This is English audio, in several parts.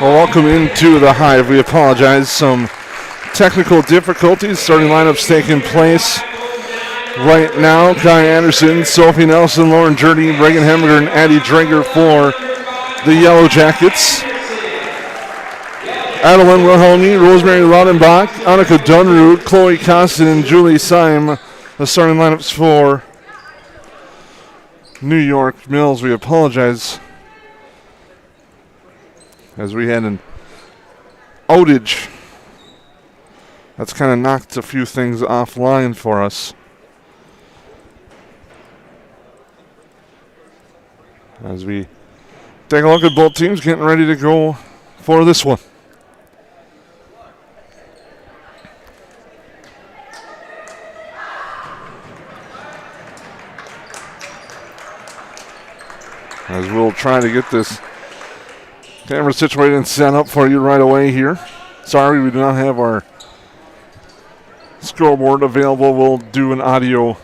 Well, welcome into the Hive. We apologize. Some technical difficulties. Starting lineups taking place right now. Kai Anderson, Sophie Nelson, Lauren Jurdy, Reagan Hemmerger, and Addie Dreger for the Yellowjackets. Adeline Wilhelmi, Rosemary Laudenbach, Annika Dunrud, Chloe Costin, and Julie Syme. The starting lineups for New York Mills. We apologize as we had an outage that's kind of knocked a few things offline for us. As we take a look at both teams getting ready to go for this one. As we'll try to get this camera situated and set up for you right away here. Sorry, we do not have our scoreboard available. We'll do an audio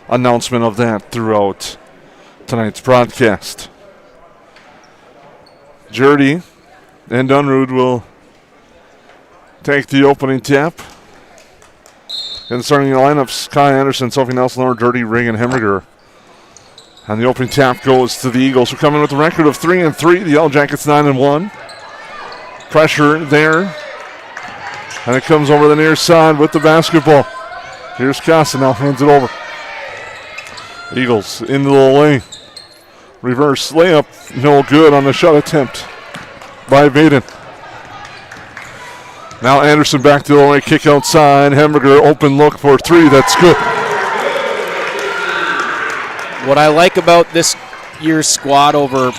announcement of that throughout tonight's broadcast. Jurdy and Dunrud will take the opening tap. And starting the lineups, Kai Anderson, Sophie Nelson, Lauren Jurdy, Reagan Hemmerger. And the opening tap goes to the Eagles, who come in with a record of 3-3. The Yellowjackets 9-1. Pressure there. And it comes over the near side with the basketball. Here's Casa, now hands it over. Eagles into the lane. Reverse layup, no good on the shot attempt by Baden. Now Anderson back to the lane, kick outside. Hemmerger open look for three, that's good. What I like about this year's squad over,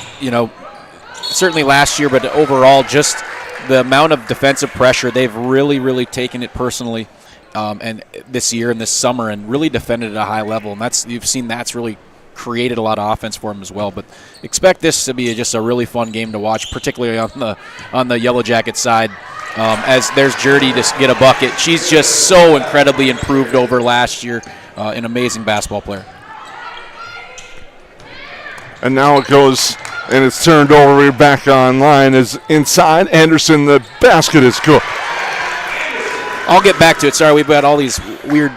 certainly last year, but overall just the amount of defensive pressure, they've really taken it personally and this year and this summer and really defended at a high level. And you've seen that's really created a lot of offense for them as well. But expect this to be just a really fun game to watch, particularly on the Yellow Jacket side. As there's Jurdy to get a bucket. She's just so incredibly improved over last year. An amazing basketball player. And now it goes, and it's turned over. We're back online. Is inside. Anderson, the basket is good. I'll get back to it. Sorry, we've got all these weird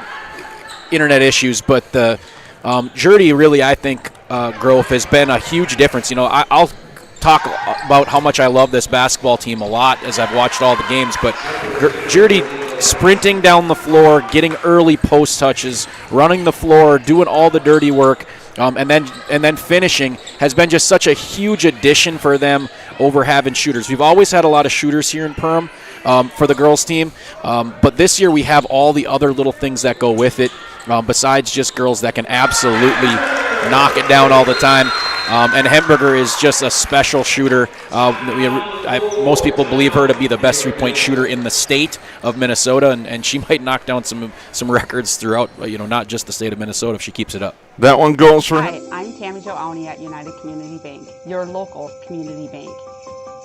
internet issues, but the Jurdy really, I think, growth has been a huge difference. I'll talk about how much I love this basketball team a lot as I've watched all the games, but Jurdy sprinting down the floor, getting early post touches, running the floor, doing all the dirty work. And then finishing has been just such a huge addition for them over having shooters. We've always had a lot of shooters here in Perham for the girls team, but this year we have all the other little things that go with it besides just girls that can absolutely knock it down all the time. And Hemberger is just a special shooter. Most people believe her to be the best three-point shooter in the state of Minnesota, and she might knock down some records throughout, not just the state of Minnesota if she keeps it up. That one goes for... Hi, I'm Tammy Jo Awney at United Community Bank, your local community bank.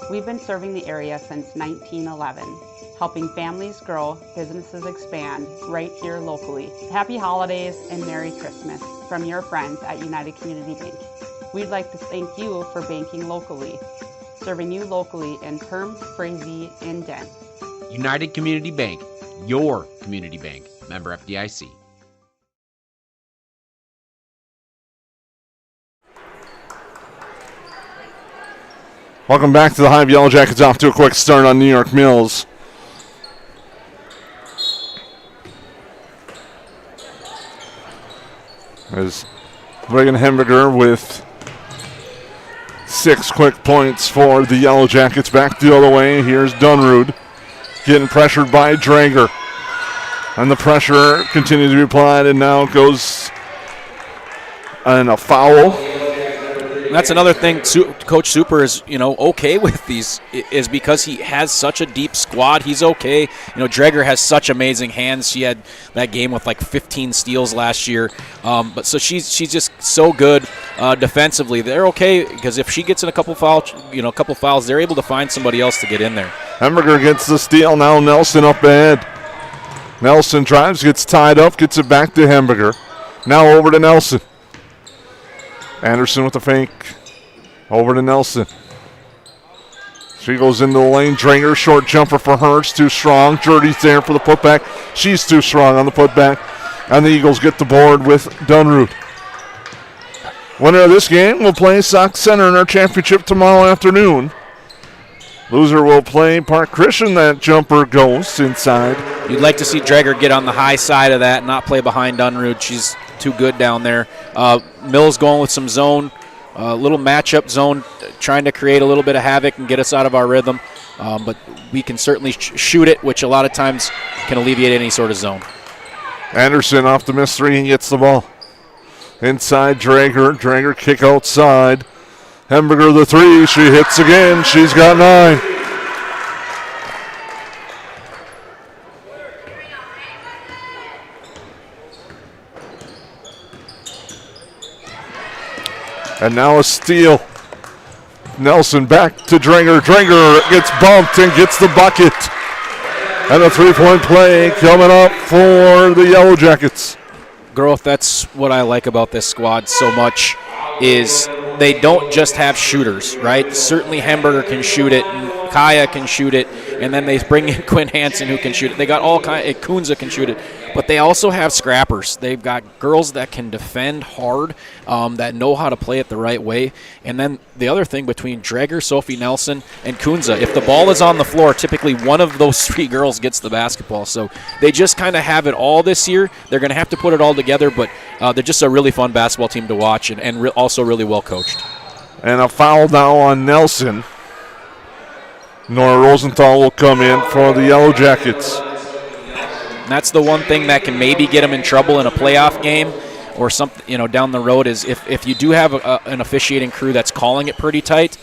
We've been serving the area since 1911, helping families grow, businesses expand right here locally. Happy holidays and Merry Christmas from your friends at United Community Bank. We'd like to thank you for banking locally, serving you locally in Perham, Frazee, and Dent. United Community Bank, your community bank. Member FDIC. Welcome back to the Hive. Yellowjackets off to a quick start on New York Mills. As Reagan Hemberger with 6 quick points for the Yellowjackets. Back the other way. Here's Dunrud getting pressured by Dranger. And the pressure continues to be applied, and now goes and a foul. That's another thing Coach Super is, okay with these is because he has such a deep squad. He's okay. Drager has such amazing hands. She had that game with like 15 steals last year. But so she's just so good defensively. They're okay because if she gets in a couple fouls, they're able to find somebody else to get in there. Hemberger gets the steal. Now Nelson up ahead. Nelson drives, gets tied up, gets it back to Hemberger. Now over to Nelson. Anderson with the fake. Over to Nelson. She goes into the lane. Dranger, short jumper for her. It's too strong. Jordy's there for the putback. She's too strong on the putback. And the Eagles get the board with Dunroot. Winner of this game will play Sauk Center in our championship tomorrow afternoon. Loser will play Park Christian. That jumper goes inside. You'd like to see Drager get on the high side of that and not play behind Dunroot. She's too good down there. Mills going with some zone, little matchup zone, trying to create a little bit of havoc and get us out of our rhythm. But we can certainly shoot it, which a lot of times can alleviate any sort of zone. Anderson off the miss three and gets the ball. Inside Drager. Drager kick outside. Hemberger the three. She hits again. She's got 9. And now a steal. Nelson back to Dranger. Dranger gets bumped and gets the bucket. And a 3-point play coming up for the Yellow Jackets. Growth, that's what I like about this squad so much, is they don't just have shooters, right? Certainly Hemberger can shoot it, and Kaya can shoot it, and then they bring in Quinn Hansen who can shoot it. They got all kinds, Kunza can shoot it, but they also have scrappers. They've got girls that can defend hard, that know how to play it the right way. And then the other thing between Drager, Sophie Nelson, and Kunza, if the ball is on the floor, typically one of those 3 girls gets the basketball. So they just kind of have it all this year. They're going to have to put it all together, but they're just a really fun basketball team to watch and also really well coached. And a foul now on Nelson. Nora Rosenthal will come in for the Yellow Jackets. That's the one thing that can maybe get them in trouble in a playoff game or something, down the road, is if you do have an officiating crew that's calling it pretty tight,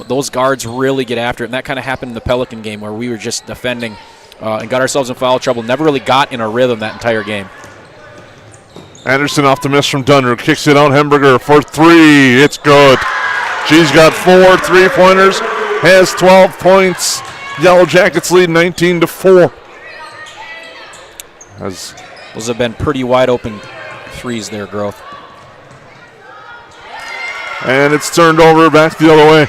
those guards really get after it. And that kind of happened in the Pelican game where we were just defending and got ourselves in foul trouble. Never really got in a rhythm that entire game. Anderson off the miss from Dunroot. Kicks it out. Hemberger for 3. It's good. She's got 4 3-pointers. Has 12 points. Yellow Jackets lead 19-4. Those have been pretty wide open threes there, Growth. And it's turned over back the other way.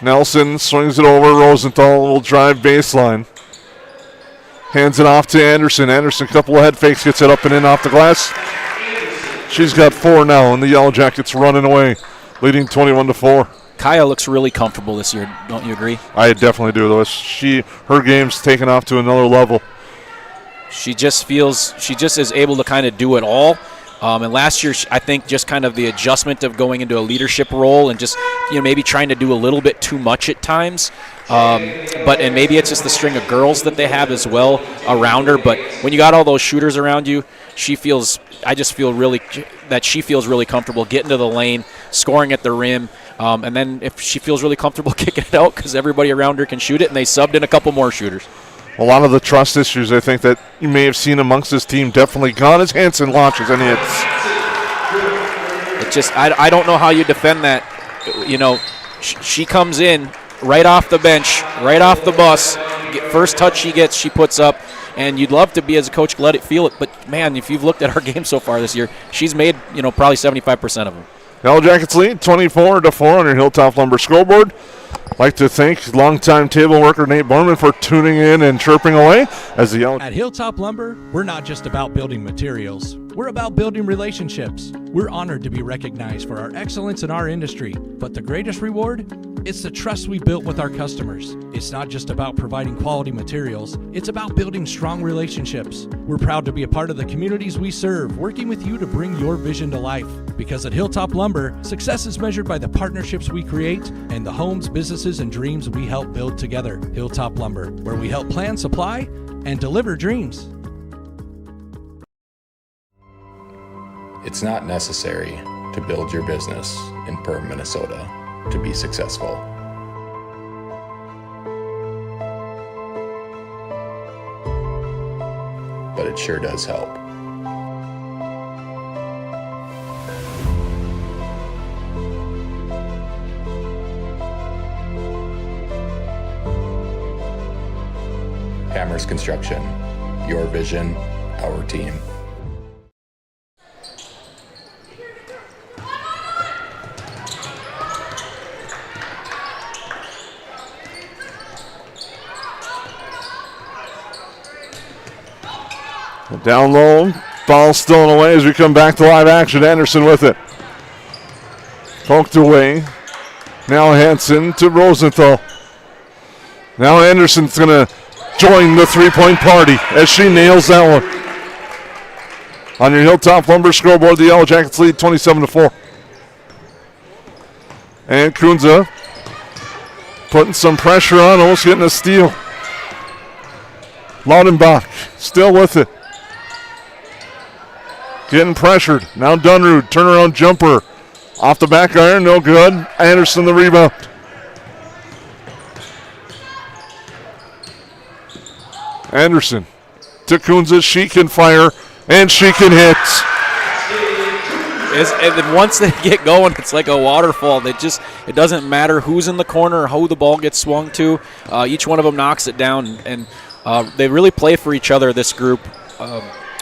Nelson swings it over. Rosenthal will drive baseline. Hands it off to Anderson. Anderson, couple of head fakes, gets it up and in off the glass. She's got 4 now, and the Yellow Jackets running away, leading 21-4. Kaya looks really comfortable this year. Don't you agree? I definitely do, though. Her game's taken off to another level. She just is able to kind of do it all. And last year, I think just kind of the adjustment of going into a leadership role and just maybe trying to do a little bit too much at times. And maybe it's just the string of girls that they have as well around her. But when you got all those shooters around you, I just feel really that she feels really comfortable getting to the lane, scoring at the rim. And then if she feels really comfortable kicking it out because everybody around her can shoot it, and they subbed in a couple more shooters. A lot of the trust issues I think that you may have seen amongst this team definitely gone as Hansen launches and hits. It just I don't know how you defend that. She comes in right off the bench, right off the bus. First touch she gets, she puts up. And you'd love to be, as a coach, let it feel it. But, man, if you've looked at our game so far this year, she's made, probably 75% of them. Yellow Jackets lead 24-4 on your Hilltop Lumber scoreboard. Like to thank longtime table worker Nate Borman for tuning in and chirping away as the Yellow. At Hilltop Lumber, we're not just about building materials. We're about building relationships. We're honored to be recognized for our excellence in our industry. But the greatest reward? It's the trust we built with our customers. It's not just about providing quality materials. It's about building strong relationships. We're proud to be a part of the communities we serve, working with you to bring your vision to life. Because at Hilltop Lumber, success is measured by the partnerships we create and the homes, businesses, and dreams we help build together. Hilltop Lumber, where we help plan, supply, and deliver dreams. It's not necessary to build your business in Perham, Minnesota to be successful. But it sure does help. Hammers Construction, your vision, our team. Down low, ball stolen away as we come back to live action. Anderson with it. Poked away. Now Hansen to Rosenthal. Now Anderson's going to join the three-point party as she nails that one. On your Hilltop Lumber scoreboard, the Yellow Jackets lead 27-4. And Kunza putting some pressure on, almost getting a steal. Laudenbach still with it. Getting pressured. Now Dunrud, turnaround jumper. Off the back iron, no good. Anderson the rebound. Anderson to Kunza. She can fire, and she can hit. And then once they get going, it's like a waterfall. It doesn't matter who's in the corner or who the ball gets swung to. Each one of them knocks it down, and they really play for each other, this group,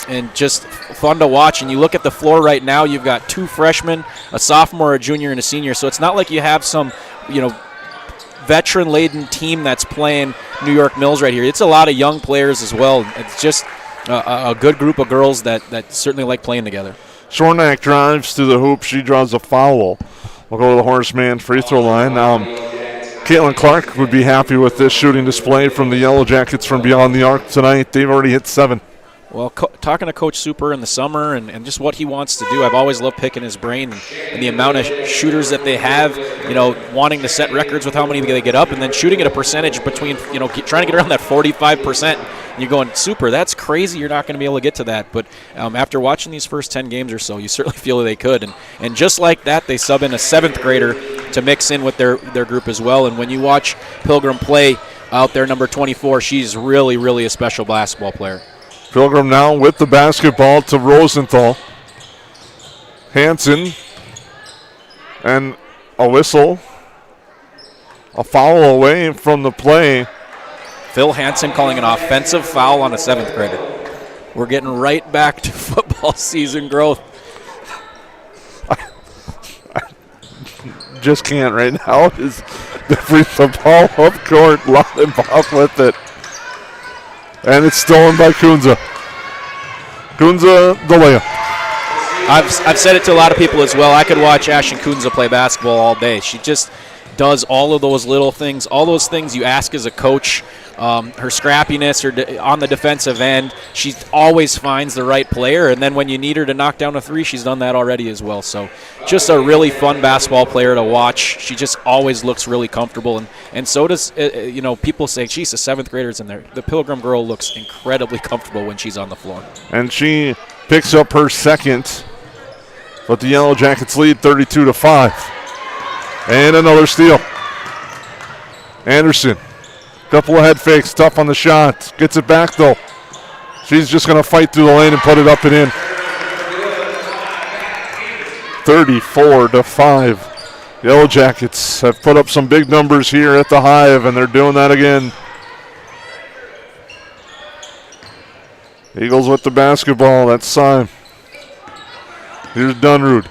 and just fun to watch. And you look at the floor right now, you've got 2 freshmen, a sophomore, a junior, and a senior. So it's not like you have some, veteran-laden team that's playing New York Mills right here. It's a lot of young players as well. It's just a good group of girls that certainly like playing together. Shornack drives to the hoop. She draws a foul. We'll go to the Horseman free throw line. Caitlin Clark would be happy with this shooting display from the Yellow Jackets from beyond the arc tonight. They've already hit 7. Well, talking to Coach Super in the summer and just what he wants to do, I've always loved picking his brain and the amount of shooters that they have, wanting to set records with how many they get up and then shooting at a percentage between, trying to get around that 45%. And you're going, Super, that's crazy. You're not going to be able to get to that. But after watching these first 10 games or so, you certainly feel they could. And just like that, they sub in a 7th grader to mix in with their group as well. And when you watch Pilgrim play out there, number 24, she's really, really a special basketball player. Pilgrim now with the basketball to Rosenthal. Hansen. And a whistle. A foul away from the play. Phil Hansen calling an offensive foul on a 7th grader. We're getting right back to football season growth. I just can't right now. Is the ball up court. Laudenbach with it. And it's stolen by Kunza. Kunza, the layup. I've said it to a lot of people as well. I could watch Ashton Kunza play basketball all day. She just does all of those little things, all those things you ask as a coach. Her scrappiness, on the defensive end, she always finds the right player. And then when you need her to knock down a 3, she's done that already as well. So just a really fun basketball player to watch. She just always looks really comfortable. And so does, people say, geez, the 7th graders in there. The Pilgrim girl looks incredibly comfortable when she's on the floor. And she picks up her 2nd. But the Yellow Jackets lead 32-5. And another steal. Anderson. Couple of head fakes, tough on the shot. Gets it back, though. She's just going to fight through the lane and put it up and in. 34-5. Yellow Jackets have put up some big numbers here at the Hive, and they're doing that again. Eagles with the basketball. That's Syme. Here's Dunrud.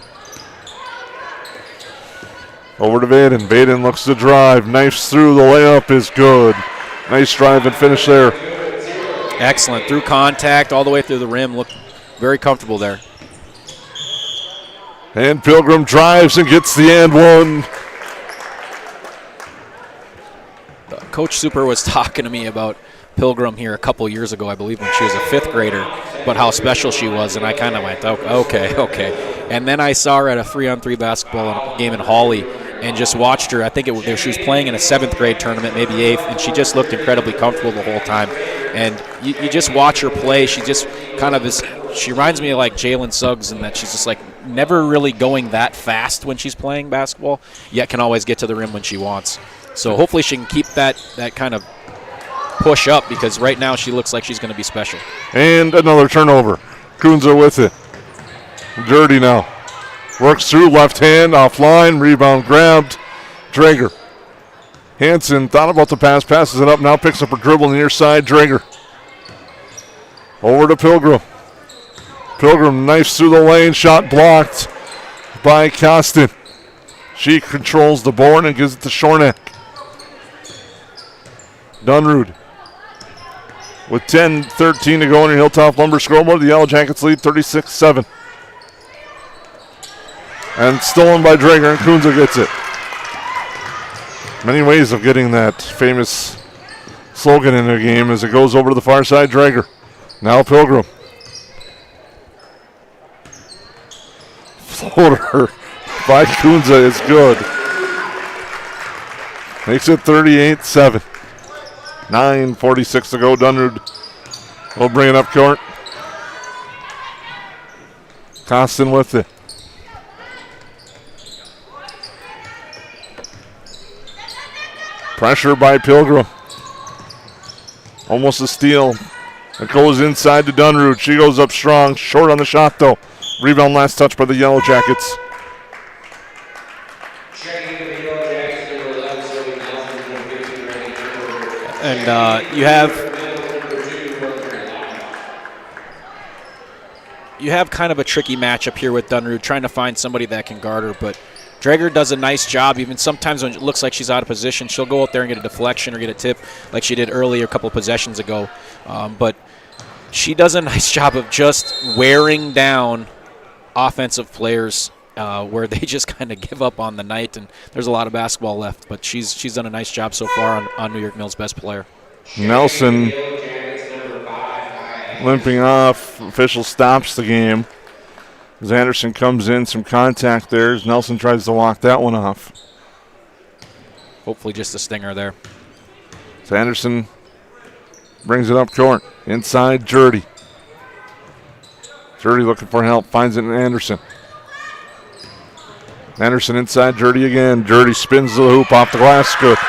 Over to Vaden. Vaden looks to drive. Knifes through. The layup is good. Nice drive and finish there. Excellent. Through contact, all the way through the rim. Looked very comfortable there. And Pilgrim drives and gets the and one. Coach Super was talking to me about Pilgrim here a couple years ago, I believe, when she was a 5th grader, but how special she was, and I kind of went, okay. And then I saw her at a 3-on-3 basketball game in Hawley and just watched her. I think she was playing in a 7th grade tournament, maybe 8th, and she just looked incredibly comfortable the whole time. And you just watch her play. She just kind of is. She reminds me of like Jalen Suggs in that she's just like never really going that fast when she's playing basketball, yet can always get to the rim when she wants. So hopefully she can keep that kind of push up, because right now she looks like she's going to be special. And another turnover. Kunza with it. Dirty now. Works through left hand, offline, rebound grabbed. Drager. Hansen thought about the pass, passes it up, now picks up her dribble on the near side. Drager. Over to Pilgrim. Pilgrim knifes through the lane, shot blocked by Costin. She controls the board and gives it to Shornack. Dunrud. with 10:13 to go on your Hilltop Lumber scoreboard. The Yellow Jackets lead 36-7. And stolen by Drager, and Kunza gets it. Many ways of getting that famous slogan in the game as it goes over to the far side. Drager. Now Pilgrim. Floater by Kunza is good. Makes it 38-7. 9:46 to go. Dunrud will bring it up court. Costin with it. Pressure by Pilgrim. Almost a steal. It goes inside to Dunrud. She goes up strong. Short on the shot, though. Rebound last touch by the Yellow Jackets. And you have kind of a tricky matchup here with Dunrud, trying to find somebody that can guard her, but Drager does a nice job. Even sometimes when it looks like she's out of position, she'll go out there and get a deflection or get a tip like she did earlier a couple of possessions ago. But she does a nice job of just wearing down offensive players where they just kind of give up on the night, and there's a lot of basketball left. But she's done a nice job so far on New York Mill's best player. Nelson limping off. Official stops the game. As Anderson comes in, some contact there as Nelson tries to walk that one off. Hopefully just a stinger there. So Anderson brings it up court. Inside, Jurdy. Jurdy looking for help, finds it in Anderson. Anderson inside, Jurdy again. Jurdy spins the hoop off the glass, good.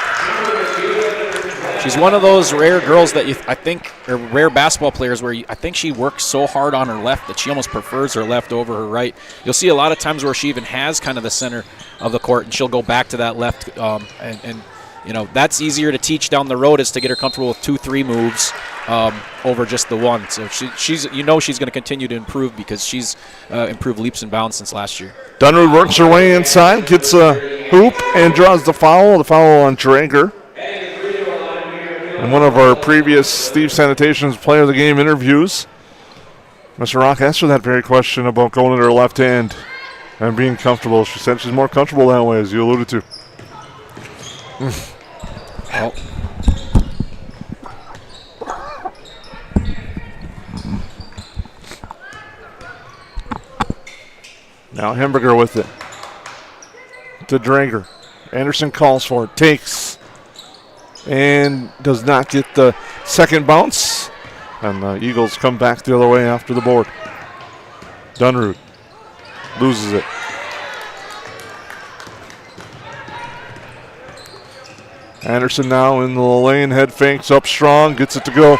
She's one of those rare girls that or rare basketball players where I think she works so hard on her left that she almost prefers her left over her right. You'll see a lot of times where she even has kind of the center of the court, and she'll go back to that left. And that's easier to teach down the road, is to get her comfortable with 2-3 moves over just the one. So she's going to continue to improve because she's improved leaps and bounds since last year. Dunrud works her way inside, gets a hoop, and draws the foul. The foul on Drager. In one of our previous Steve Sanitation's Player of the Game interviews, Mr. Rock asked her that very question about going to her left hand and being comfortable. She said she's more comfortable that way, as you alluded to. Oh. Now Hamburger with it. To Drager. Anderson calls for it. Takes. And does not get the second bounce. And the Eagles come back the other way after the board. Dunrud loses it. Anderson now in the lane, head fakes up strong, gets it to go.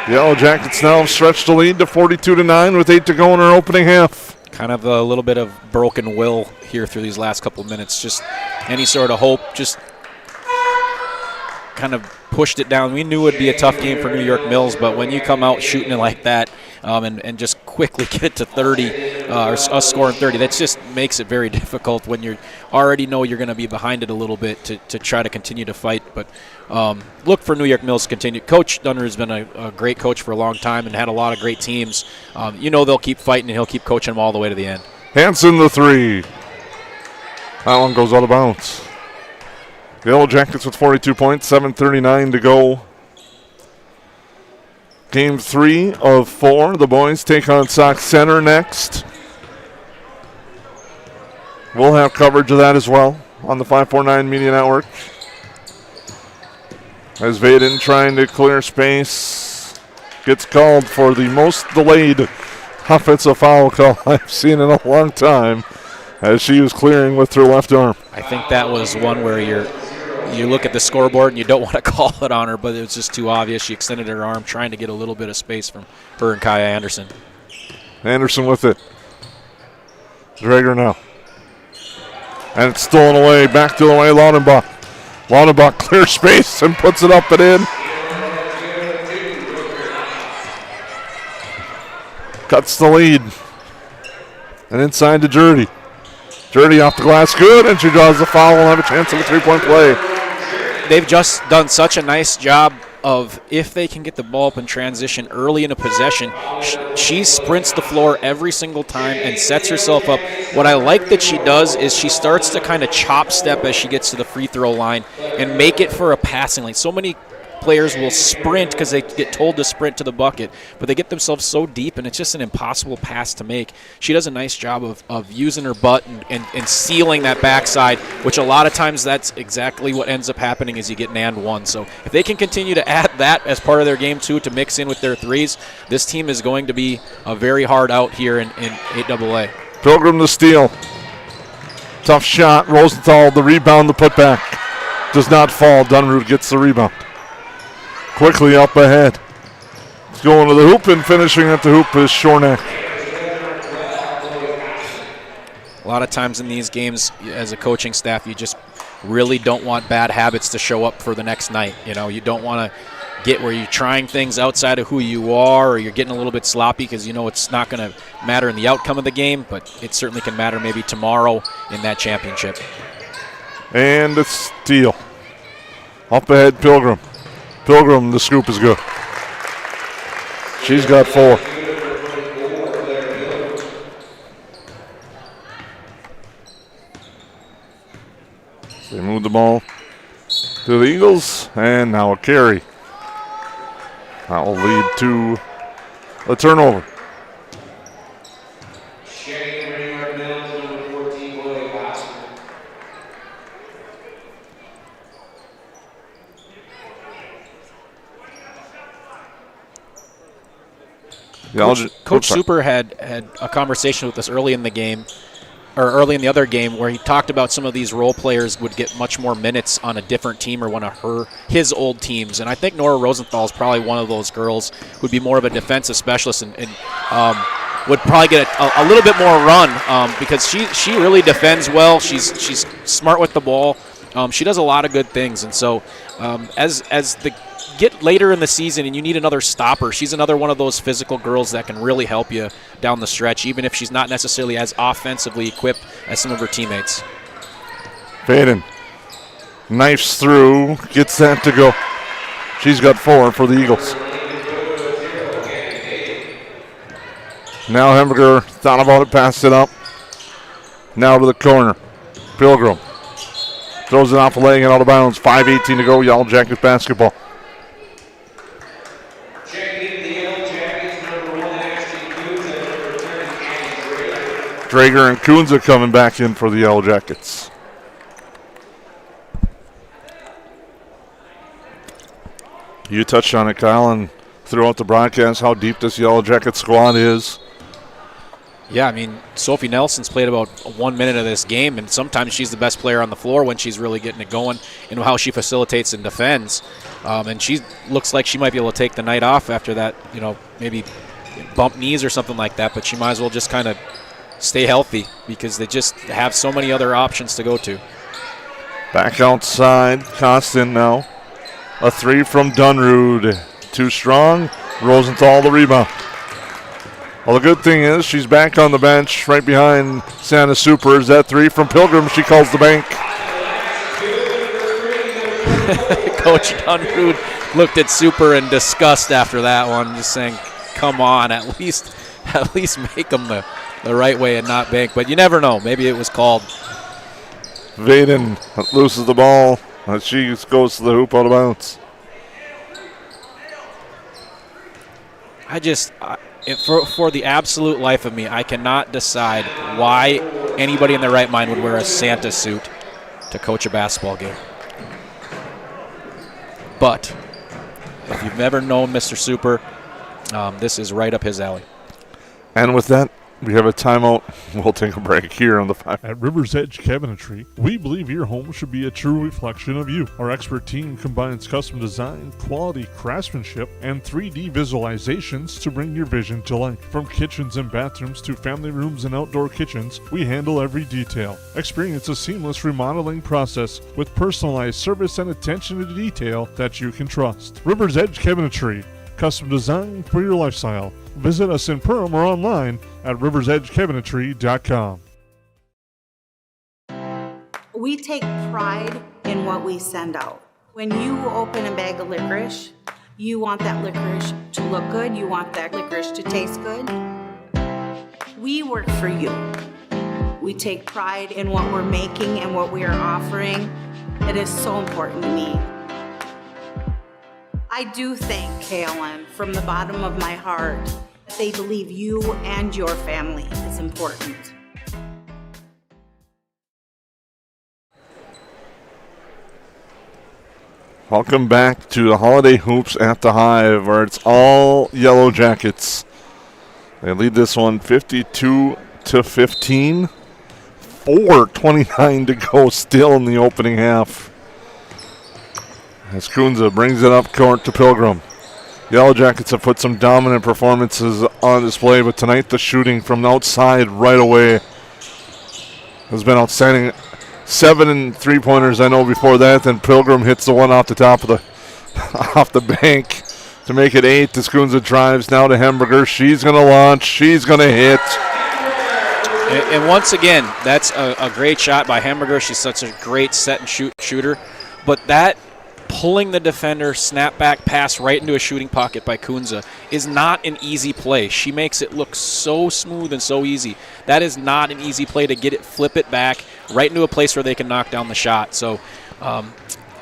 The Yellow Jackets now have stretched the lead to 42-9 with 8 to go in our opening half. Kind of a little bit of broken will here through these last couple of minutes. Just any sort of hope, just kind of pushed it down. We knew it would be a tough game for New York Mills, but when you come out shooting it like that and just quickly get it to 30, or us scoring 30, that just makes it very difficult when you already know you're going to be behind it a little bit to try to continue to fight. But look for New York Mills to continue. Coach Dunner has been a great coach for a long time and had a lot of great teams. They'll keep fighting, and he'll keep coaching them all the way to the end. Hanson the three. That one goes out of bounds. The Yellow Jackets with 42 points, 7:39 to go. Game 3 of 4. The boys take on Sauk Center next. We'll have coverage of that as well on the 549 Media Network. As Vaden trying to clear space gets called for the most delayed offensive foul call I've seen in a long time as she was clearing with her left arm. I think that was one where you look at the scoreboard and you don't want to call it on her, but it was just too obvious. She extended her arm trying to get a little bit of space from her and Kaya Anderson. Anderson with it. Drager now. And it's stolen away. Back to the way, Laudenbach. Laudenbach clears space and puts it up and in. Cuts the lead. And inside to Jurdy. Jurdy off the glass, good, and she draws the foul and have a chance of a three-point play. they've just done such a nice job of, if they can get the ball up in transition early in a possession, she sprints the floor every single time and sets herself up. What I like that she does is she starts to kind of chop step as she gets to the free throw line and make it for a passing lane. So many players will sprint because they get told to sprint to the bucket, but they get themselves so deep and it's just an impossible pass to make. She does a nice job of using her butt and sealing that backside, which a lot of times that's exactly what ends up happening is you get an and one. So if they can continue to add that as part of their game too, to mix in with their threes, this team is going to be a very hard out here in 8AA. Pilgrim the steal. Tough shot. Rosenthal the rebound, the putback. Does not fall. Dunrud gets the rebound. Quickly up ahead. He's going to the hoop and finishing at the hoop is Shornack. A lot of times in these games, as a coaching staff, you just really don't want bad habits to show up for the next night. You know, you don't want to get where you're trying things outside of who you are, or you're getting a little bit sloppy because you know it's not going to matter in the outcome of the game, but it certainly can matter maybe tomorrow in that championship. And a steal. Up ahead, Pilgrim. Pilgrim, the scoop is good. She's got 4. They move the ball to the Eagles, and now a carry. That will lead to a turnover. Coach Super had a conversation with us early in the game, or early in the other game, where he talked about some of these role players would get much more minutes on a different team or one of his old teams. And I think Nora Rosenthal is probably one of those girls who'd be more of a defensive specialist and would probably get a little bit more run because she really defends well. She's smart with the ball. She does a lot of good things. And so as the get later in the season and you need another stopper, she's another one of those physical girls that can really help you down the stretch, even if she's not necessarily as offensively equipped as some of her teammates. Faden knifes through, gets that to go. She's got 4 for the Eagles. Now Hemberger thought about it, passed it up. Now to the corner. Pilgrim throws it off the leg and out of bounds. 5:18 to go, Yellowjackets basketball. Drager and Kunza coming back in for the Yellowjackets. You touched on it, Kyle, and throughout the broadcast how deep this Yellowjacket squad is. Yeah, I mean, Sophie Nelson's played about 1 minute of this game, and sometimes she's the best player on the floor when she's really getting it going and how she facilitates and defends. And she looks like she might be able to take the night off after that, you know, maybe bump knees or something like that, but she might as well just kind of stay healthy because they just have so many other options to go to. Back outside, Costin now. A 3 from Dunrud. Too strong. Rosenthal the rebound. Well, the good thing is she's back on the bench right behind Santa Supers. That 3 from Pilgrim, she calls the bank. Coach Dunrud looked at Super in disgust after that one, just saying, come on, at least make them the right way and not bank. But you never know. Maybe it was called. Vaden loses the ball. She goes to the hoop out of bounds. For the absolute life of me, I cannot decide why anybody in their right mind would wear a Santa suit to coach a basketball game. But if you've never known Mr. Super, this is right up his alley. And with that, we have a timeout. We'll take a break here on the 5. At River's Edge Cabinetry, we believe your home should be a true reflection of you. Our expert team combines custom design, quality craftsmanship, and 3D visualizations to bring your vision to life. From kitchens and bathrooms to family rooms and outdoor kitchens, we handle every detail. Experience a seamless remodeling process with personalized service and attention to detail that you can trust. River's Edge Cabinetry, custom design for your lifestyle. Visit us in Perham or online at riversedgecabinetry.com. We take pride in what we send out. When you open a bag of licorice, you want that licorice to look good. You want that licorice to taste good. We work for you. We take pride in what we're making and what we are offering. It is so important to me. I do thank KLM from the bottom of my heart. They believe you and your family is important. Welcome back to the Holiday Hoops at the Hive, where it's all Yellow Jackets. They lead this one 52-15. 4:29 to go still in the opening half. As Kunza brings it up court to Pilgrim. Yellow Jackets have put some dominant performances on display, but tonight the shooting from outside right away has been outstanding. 7 3-pointers I know before that, then Pilgrim hits the one off the top of the off the bank to make it 8. Kunza drives now to Hamburger. She's going to launch. She's going to hit. And once again, that's a great shot by Hamburger. She's such a great set and shoot shooter. But that pulling the defender, snap back pass right into a shooting pocket by Kunza is not an easy play. She makes it look so smooth and so easy. That is not an easy play to get it, flip it back right into a place where they can knock down the shot. So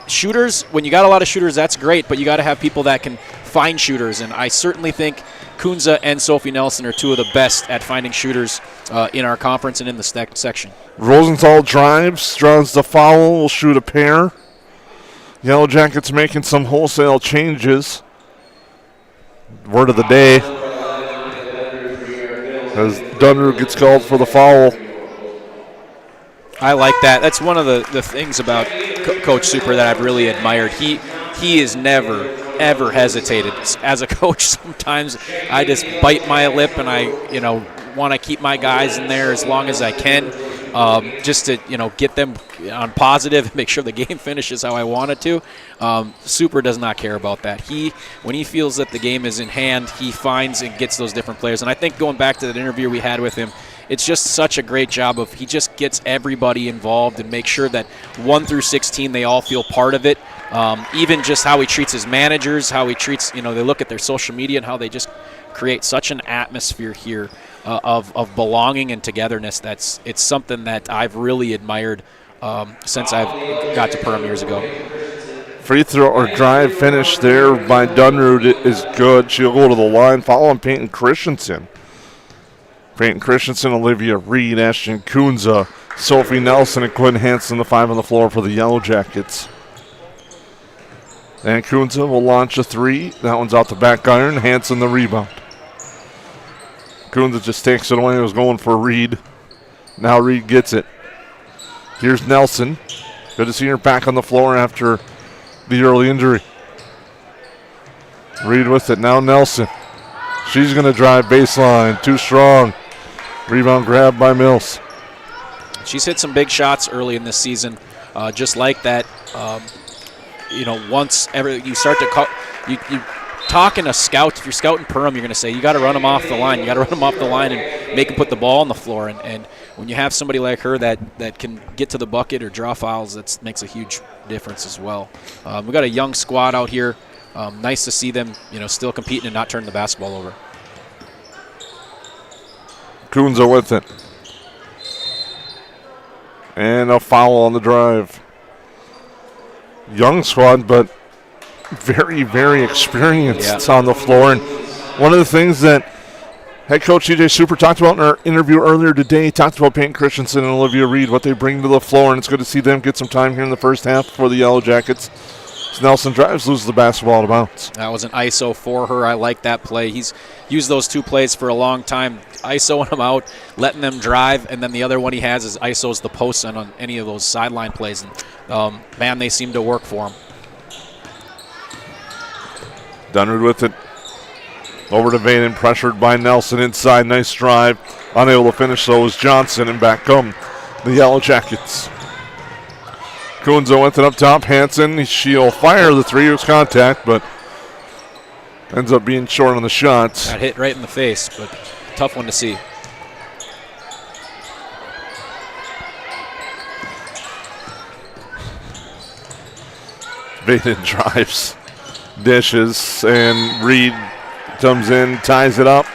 shooters, when you got a lot of shooters, that's great, but you got to have people that can find shooters. And I certainly think Kunza and Sophie Nelson are two of the best at finding shooters in our conference and in the section. Rosenthal drives, draws the foul, will shoot a pair. Yellow Jackets making some wholesale changes. Word of the day, as Dunru gets called for the foul. I like that. That's one of the things about Coach Super that I've really admired. He is never, ever hesitated. As a coach, sometimes I just bite my lip and I want to keep my guys in there as long as I can. Just to get them on positive and make sure the game finishes how I want it to. Super does not care about that. When he feels that the game is in hand, he finds and gets those different players. And I think going back to that interview we had with him, it's just such a great job of he just gets everybody involved and makes sure that 1 through 16 they all feel part of it. Even just how he treats his managers, how he treats they look at their social media and how they just create such an atmosphere here. Of belonging and togetherness. It's something that I've really admired since I've got to Perham years ago. Free throw or drive finish there by Dunrud is good. She'll go to the line, following Peyton Christensen. Olivia Reed, Ashton Kunza, Sophie Nelson, and Quinn Hansen, the 5 on the floor for the Yellow Jackets. And Kunza will launch a 3. That one's out the back iron. Hansen the rebound. Kunza just takes it away. It was going for Reed. Now Reed gets it. Here's Nelson. Good to see her back on the floor after the early injury. Reed with it. Now Nelson. She's going to drive baseline. Too strong. Rebound grab by Mills. She's hit some big shots early in this season. Just like that, once ever you start to you talking a scout, if you're scouting Perham, you're going to say, you got to run them off the line. You got to run them off the line and make them put the ball on the floor. And when you have somebody like her that can get to the bucket or draw fouls, that makes a huge difference as well. We've got a young squad out here. Nice to see them, still competing and not turning the basketball over. Kunza with it. And a foul on the drive. Young squad, but very, very experienced on the floor. And one of the things that head coach TJ Super talked about in our interview earlier today, he talked about Peyton Christensen and Olivia Reed, what they bring to the floor, and it's good to see them get some time here in the first half for the Yellow Jackets. Nelson drives, loses the basketball out of bounds. That was an ISO for her. I like that play. He's used those two plays for a long time, ISOing them out, letting them drive, and then the other one he has is ISOs the post on any of those sideline plays. And, man, they seem to work for him. Dunrud with it. Over to Vaden, pressured by Nelson inside. Nice drive. Unable to finish, so is Johnson, and back come the Yellow Jackets. Kunza with it up top. Hansen, she'll fire the 3. It was contact, but ends up being short on the shot. Got hit right in the face, but tough one to see. Vaden drives, dishes, and Reed comes in, ties it up.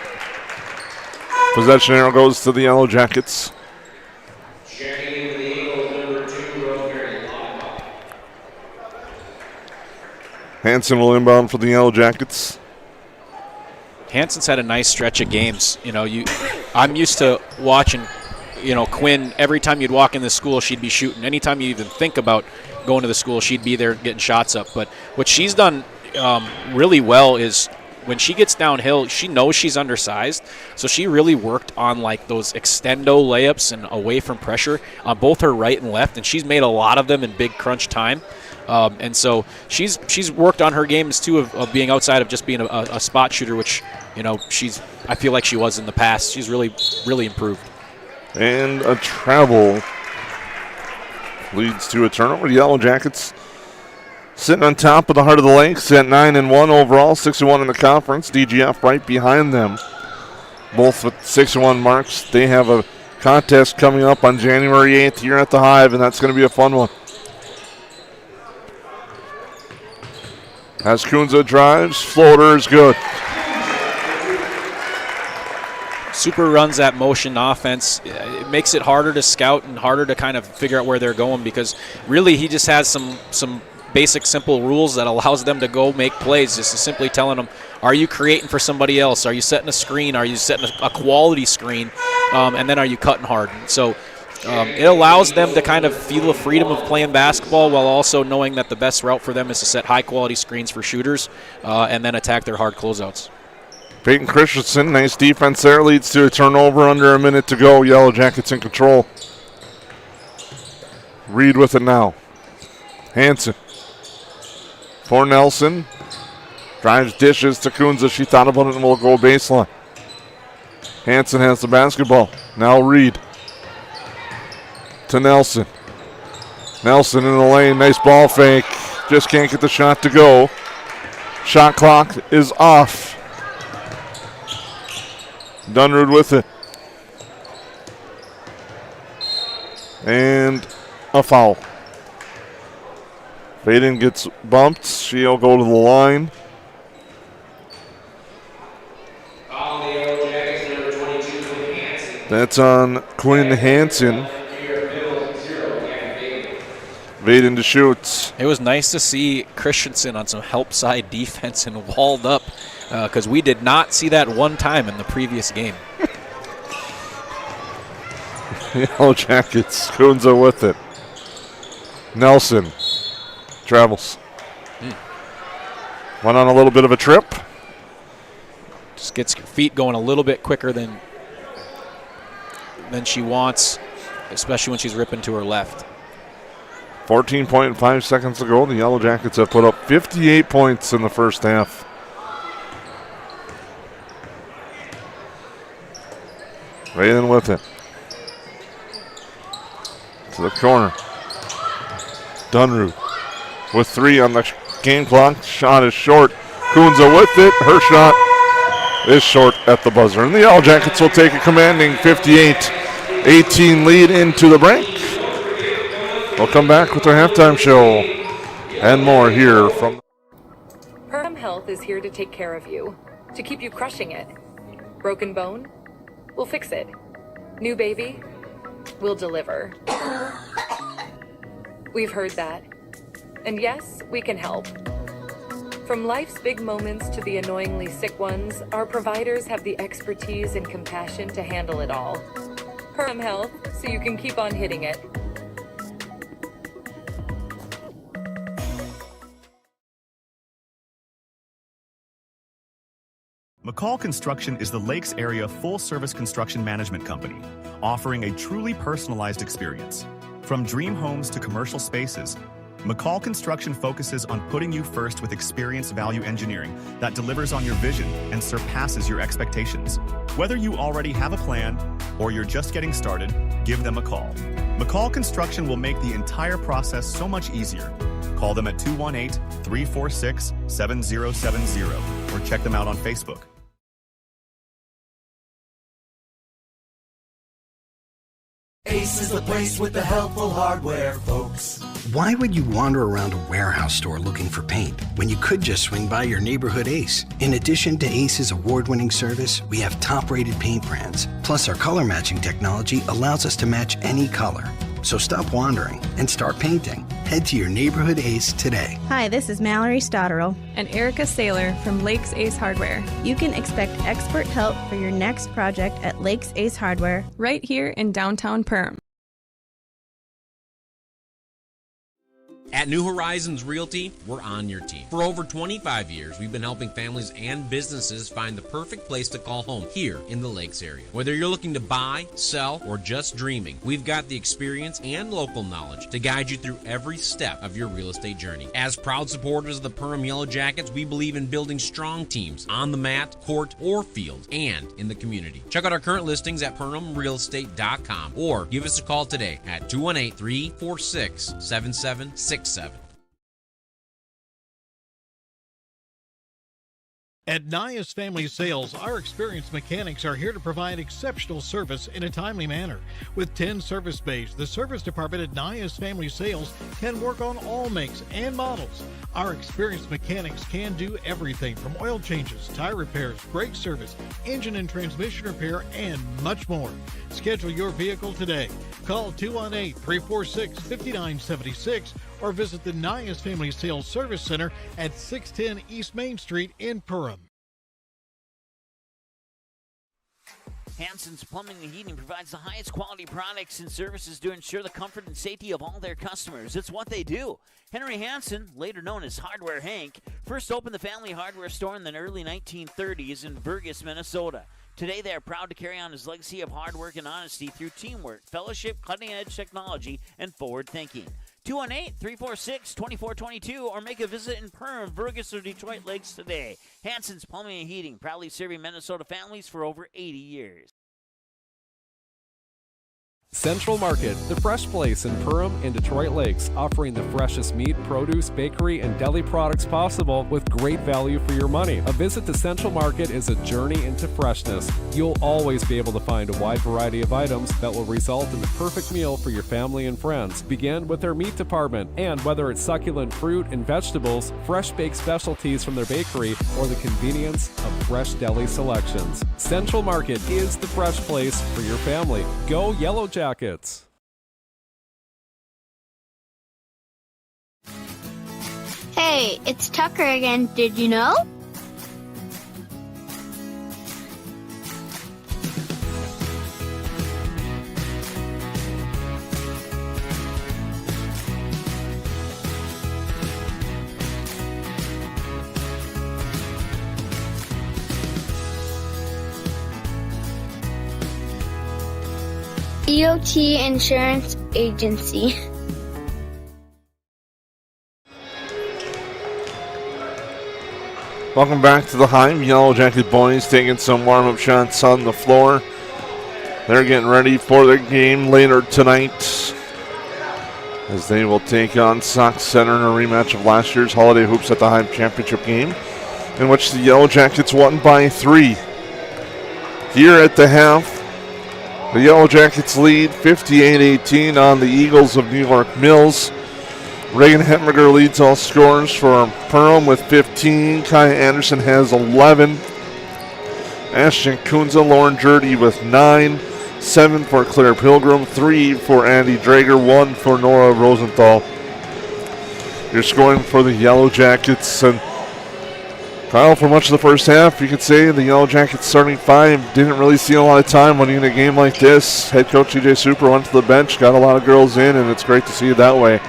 Possession arrow goes to the Yellow Jackets. Hanson will inbound for the Yellow Jackets. Hanson's had a nice stretch of games. I'm used to watching, Quinn, every time you'd walk in the school, she'd be shooting. Anytime you even think about going to the school, she'd be there getting shots up. But what she's done really well is when she gets downhill, she knows she's undersized. So she really worked on like those extendo layups and away from pressure on both her right and left. And she's made a lot of them in big crunch time. And so she's worked on her games too of being outside of just being a spot shooter, which I feel like she was in the past. She's really, really improved. And a travel leads to a turnover. The Yellow Jackets sitting on top of the Heart of the Lakes at 9-1 overall, 6-1 in the conference. DGF right behind them, both with 6-1 marks. They have a contest coming up on January 8th here at the Hive, and that's going to be a fun one. As Kunza drives, floater is good. Super runs that motion offense. It makes it harder to scout and harder to kind of figure out where they're going because really he just has some basic simple rules that allows them to go make plays. Just simply telling them, are you creating for somebody else? Are you setting a screen? Are you setting a quality screen? And then are you cutting hard? So it allows them to kind of feel the freedom of playing basketball while also knowing that the best route for them is to set high-quality screens for shooters and then attack their hard closeouts. Peyton Christensen, nice defense there, leads to a turnover under a minute to go. Yellow Jackets in control. Reed with it now. Hanson for Nelson. Drives, dishes to Kunza. She thought about it and will go baseline. Hanson has the basketball. Now Reed to Nelson. Nelson in the lane, nice ball fake. Just can't get the shot to go. Shot clock is off. Dunrud with it. And a foul. Vaden gets bumped. She'll go to the line. That's on Quinn Hanson. Vaden to shoot. It was nice to see Christensen on some help side defense and walled up because we did not see that one time in the previous game. Yellow Jackets, Kunza with it. Nelson travels. Went on a little bit of a trip. Just gets her feet going a little bit quicker than she wants, especially when she's ripping to her left. 14.5 seconds to go. The Yellow Jackets have put up 58 points in the first half. Vaden with it. To the corner. Dunrud with 3 on the game clock. Shot is short. Kunza with it. Her shot is short at the buzzer. And the Yellow Jackets will take a commanding 58-18 lead into the break. We'll come back with our halftime show and more here from Perham Health is here to take care of you, to keep you crushing it. Broken bone? We'll fix it. New baby? We'll deliver. We've heard that. And yes, we can help. From life's big moments to the annoyingly sick ones, our providers have the expertise and compassion to handle it all. Perham Health, so you can keep on hitting it. McCall Construction is the Lakes area full-service construction management company, offering a truly personalized experience. From dream homes to commercial spaces, McCall Construction focuses on putting you first with experienced value engineering that delivers on your vision and surpasses your expectations. Whether you already have a plan or you're just getting started, give them a call. McCall Construction will make the entire process so much easier. Call them at 218-346-7070 or check them out on Facebook. Ace is the place with the helpful hardware, folks. Why would you wander around a warehouse store looking for paint when you could just swing by your neighborhood Ace? In addition to Ace's award-winning service, we have top-rated paint brands. Plus, our color matching technology allows us to match any color. So stop wandering and start painting. Head to your neighborhood Ace today. Hi, this is Mallory Stotterell and Erica Saylor from Lakes Ace Hardware. You can expect expert help for your next project at Lakes Ace Hardware, right here in downtown Perham. At New Horizons Realty, we're on your team. For over 25 years, we've been helping families and businesses find the perfect place to call home here in the Lakes area. Whether you're looking to buy, sell, or just dreaming, we've got the experience and local knowledge to guide you through every step of your real estate journey. As proud supporters of the Perham Yellowjackets, we believe in building strong teams on the mat, court, or field, and in the community. Check out our current listings at perhamrealestate.com or give us a call today at 218-346-7767. At Nias Family Sales, our experienced mechanics are here to provide exceptional service in a timely manner. With 10 service bays, the service department at Nias Family Sales can work on all makes and models. Our experienced mechanics can do everything from oil changes, tire repairs, brake service, engine and transmission repair, and much more. Schedule your vehicle today. Call 218-346-5976 or visit the Nias Family Sales Service Center at 610 East Main Street in Perham. Hansen's Plumbing and Heating provides the highest quality products and services to ensure the comfort and safety of all their customers. It's what they do. Henry Hansen, later known as Hardware Hank, first opened the family hardware store in the early 1930s in Burgess, Minnesota. Today, they are proud to carry on his legacy of hard work and honesty through teamwork, fellowship, cutting-edge technology, and forward thinking. 218-346-2422 or make a visit in Perham, Burgess, or Detroit Lakes today. Hansen's Plumbing and Heating, proudly serving Minnesota families for over 80 years. Central Market, the fresh place in Perham and Detroit Lakes, offering the freshest meat, produce, bakery, and deli products possible with great value for your money. A visit to Central Market is a journey into freshness. You'll always be able to find a wide variety of items that will result in the perfect meal for your family and friends. Begin with their meat department, and whether it's succulent fruit and vegetables, fresh baked specialties from their bakery, or the convenience of fresh deli selections. Central Market is the fresh place for your family. Go Yellowjackets! Hey, it's Tucker again, did you know? EOT Insurance Agency. Welcome back to the Hive. Yellowjacket boys taking some warm-up shots on the floor. They're getting ready for their game later tonight as they will take on Sauk Center in a rematch of last year's Holiday Hoops at the Hive Championship game, in which the Yellowjackets won by 3. Here at the half, the Yellowjackets lead 58-18 on the Eagles of New York Mills. Reagan Hettinger leads all scorers for Perham with 15. Kaya Anderson has 11. Ashton Kunza, Lauren Jurdy with 9. 7 for Claire Pilgrim. 3 for Andy Drager. 1 for Nora Rosenthal. You're scoring for the Yellowjackets. And Kyle, for much of the first half, you could say the Yellowjackets starting 5 didn't really see a lot of time winning a game like this. Head coach E.J. Super went to the bench, got a lot of girls in, and it's great to see it that way,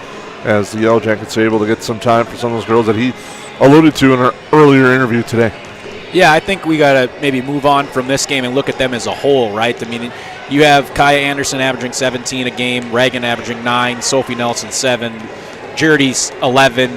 as the Yellowjackets are able to get some time for some of those girls that he alluded to in our earlier interview today. Yeah, I think we got to maybe move on from this game and look at them as a whole, right? I mean, you have Kaya Anderson averaging 17 a game, Reagan averaging 9, Sophie Nelson 7, Jurdy's 11,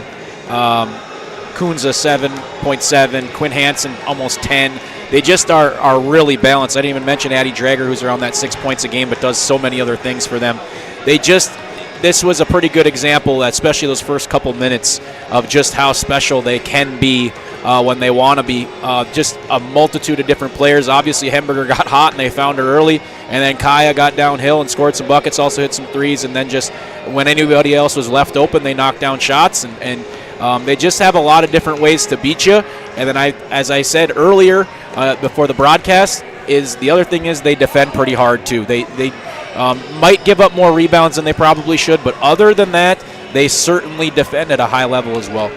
Kunza 7.7, Quinn Hansen almost 10. They just are really balanced. I didn't even mention Addie Drager, who's around that 6 points a game, but does so many other things for them. This was a pretty good example, especially those first couple minutes, of just how special they can be when they want to be. Just a multitude of different players. Obviously, Hemberger got hot and they found her early, and then Kaya got downhill and scored some buckets, also hit some threes, and then just when anybody else was left open, they knocked down shots, and they just have a lot of different ways to beat you. And then as I said earlier before the broadcast, the other thing is they defend pretty hard too. They might give up more rebounds than they probably should, but other than that, they certainly defend at a high level as well.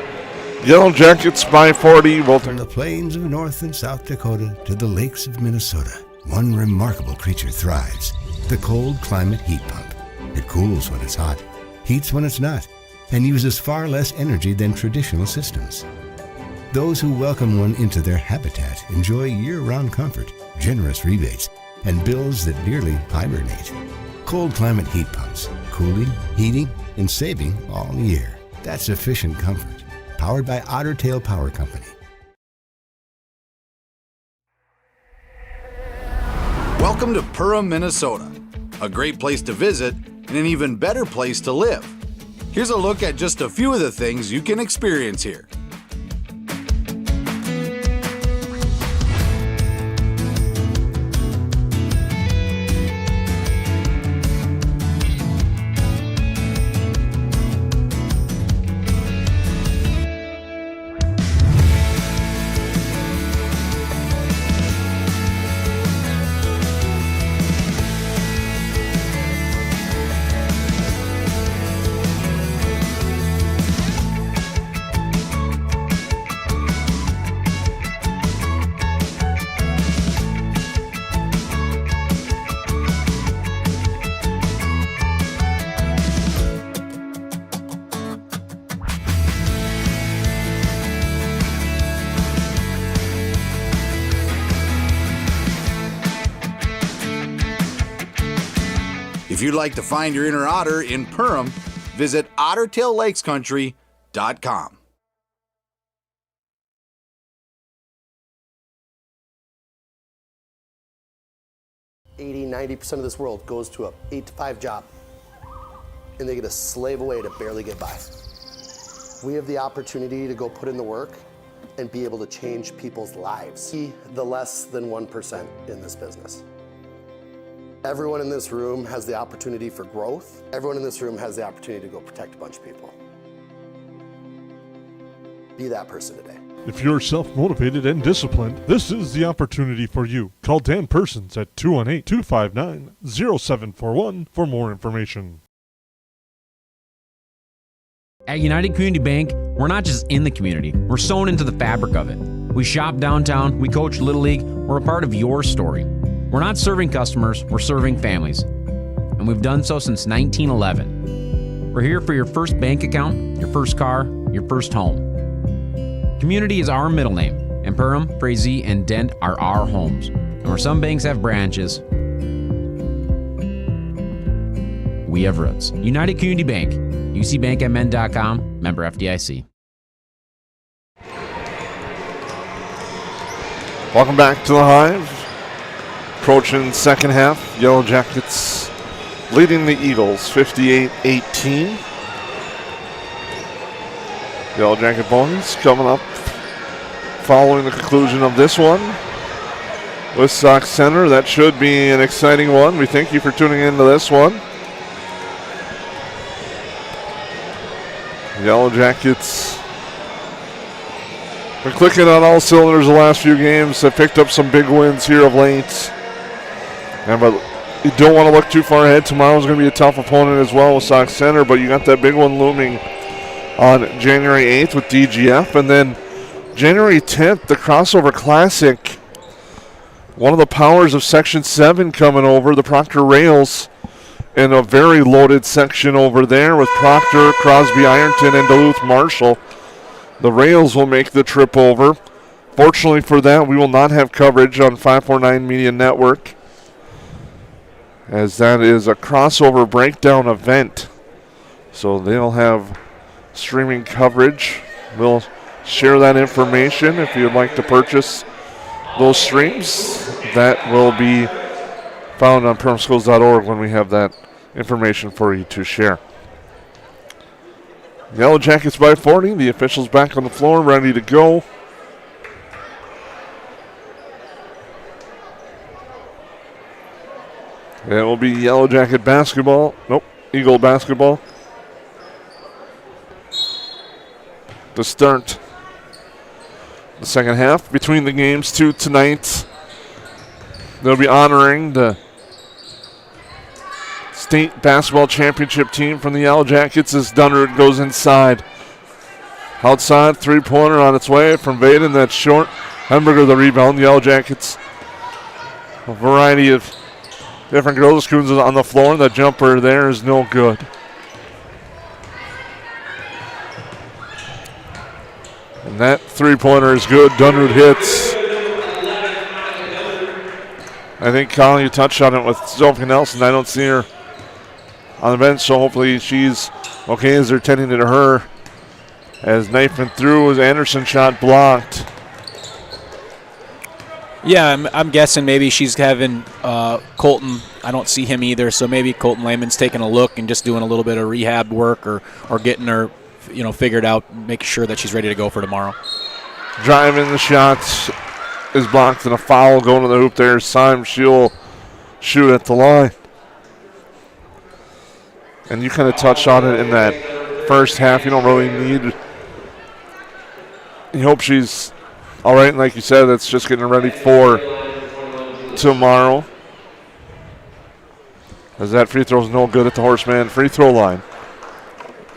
Yellow Jackets by 40. From the plains of North and South Dakota to the lakes of Minnesota, one remarkable creature thrives, the cold climate heat pump. It cools when it's hot, heats when it's not, and uses far less energy than traditional systems. Those who welcome one into their habitat enjoy year-round comfort, generous rebates, and bills that nearly hibernate. Cold climate heat pumps, cooling, heating, and saving all year. That's efficient comfort. Powered by Otter Tail Power Company. Welcome to Perham, Minnesota. A great place to visit and an even better place to live. Here's a look at just a few of the things you can experience here. If you'd like to find your inner otter in Perham, visit OttertailLakesCountry.com. 80-90% of this world goes to a 8-to-5 job, and they get to slave away to barely get by. We have the opportunity to go put in the work and be able to change people's lives. Be the less than 1% in this business. Everyone in this room has the opportunity for growth. Everyone in this room has the opportunity to go protect a bunch of people. Be that person today. If you're self-motivated and disciplined, this is the opportunity for you. Call Dan Persons at 218-259-0741 for more information. At United Community Bank, we're not just in the community, we're sewn into the fabric of it. We shop downtown, we coach Little League, we're a part of your story. We're not serving customers, we're serving families. And we've done so since 1911. We're here for your first bank account, your first car, your first home. Community is our middle name, and Perham, Frazee, and Dent are our homes. And where some banks have branches, we have roots. United Community Bank, ucbankmn.com, member FDIC. Welcome back to the Hive. Approaching second half, Yellow Jackets leading the Eagles 58-18. Yellow Jacket Ponies coming up following the conclusion of this one with Sauk Center. That should be an exciting one. We thank you for tuning into this one. Yellow Jackets been clicking on all cylinders the last few games. Have picked up some big wins here of late. But you don't want to look too far ahead. Tomorrow's going to be a tough opponent as well with Sauk Center, but you got that big one looming on January 8th with DGF. And then January 10th, the Crossover Classic. One of the powers of Section 7 coming over, the Proctor Rails, in a very loaded section over there with Proctor, Crosby, Ironton, and Duluth Marshall. The Rails will make the trip over. Fortunately for that, we will not have coverage on 549 Media Network, as that is a crossover breakdown event. So they'll have streaming coverage. We'll share that information if you'd like to purchase those streams. That will be found on perhamschools.org when we have that information for you to share. Yellow Jackets by 40. The officials back on the floor, ready to go. It will be Yellow Jacket basketball. Nope, Eagle basketball. To start the second half. Between the games two tonight, they'll be honoring the state basketball championship team from the Yellow Jackets as Dunrud goes inside. Outside, three-pointer on its way from Vaden. That's short. Hemberger the rebound. The Yellow Jackets, a variety of different girls. Coons on the floor. The jumper there is no good. And that three-pointer is good. Dunrud hits. I think, Colin, you touched on it with Sophie Nelson. I don't see her on the bench, so hopefully she's okay as they're tending to her. As knifing through, as Anderson shot blocked. Yeah, I'm guessing maybe she's having Colton. I don't see him either, so maybe Colton Lehman's taking a look and just doing a little bit of rehab work or getting her, figured out, making sure that she's ready to go for tomorrow. Driving the shots is blocked and a foul going to the hoop there. Syme, she'll shoot at the line. And you kind of touched on it in that first half. You don't really need. You hope she's all right, and like you said, that's just getting ready for tomorrow. As that free throw's no good at the Horseman free throw line.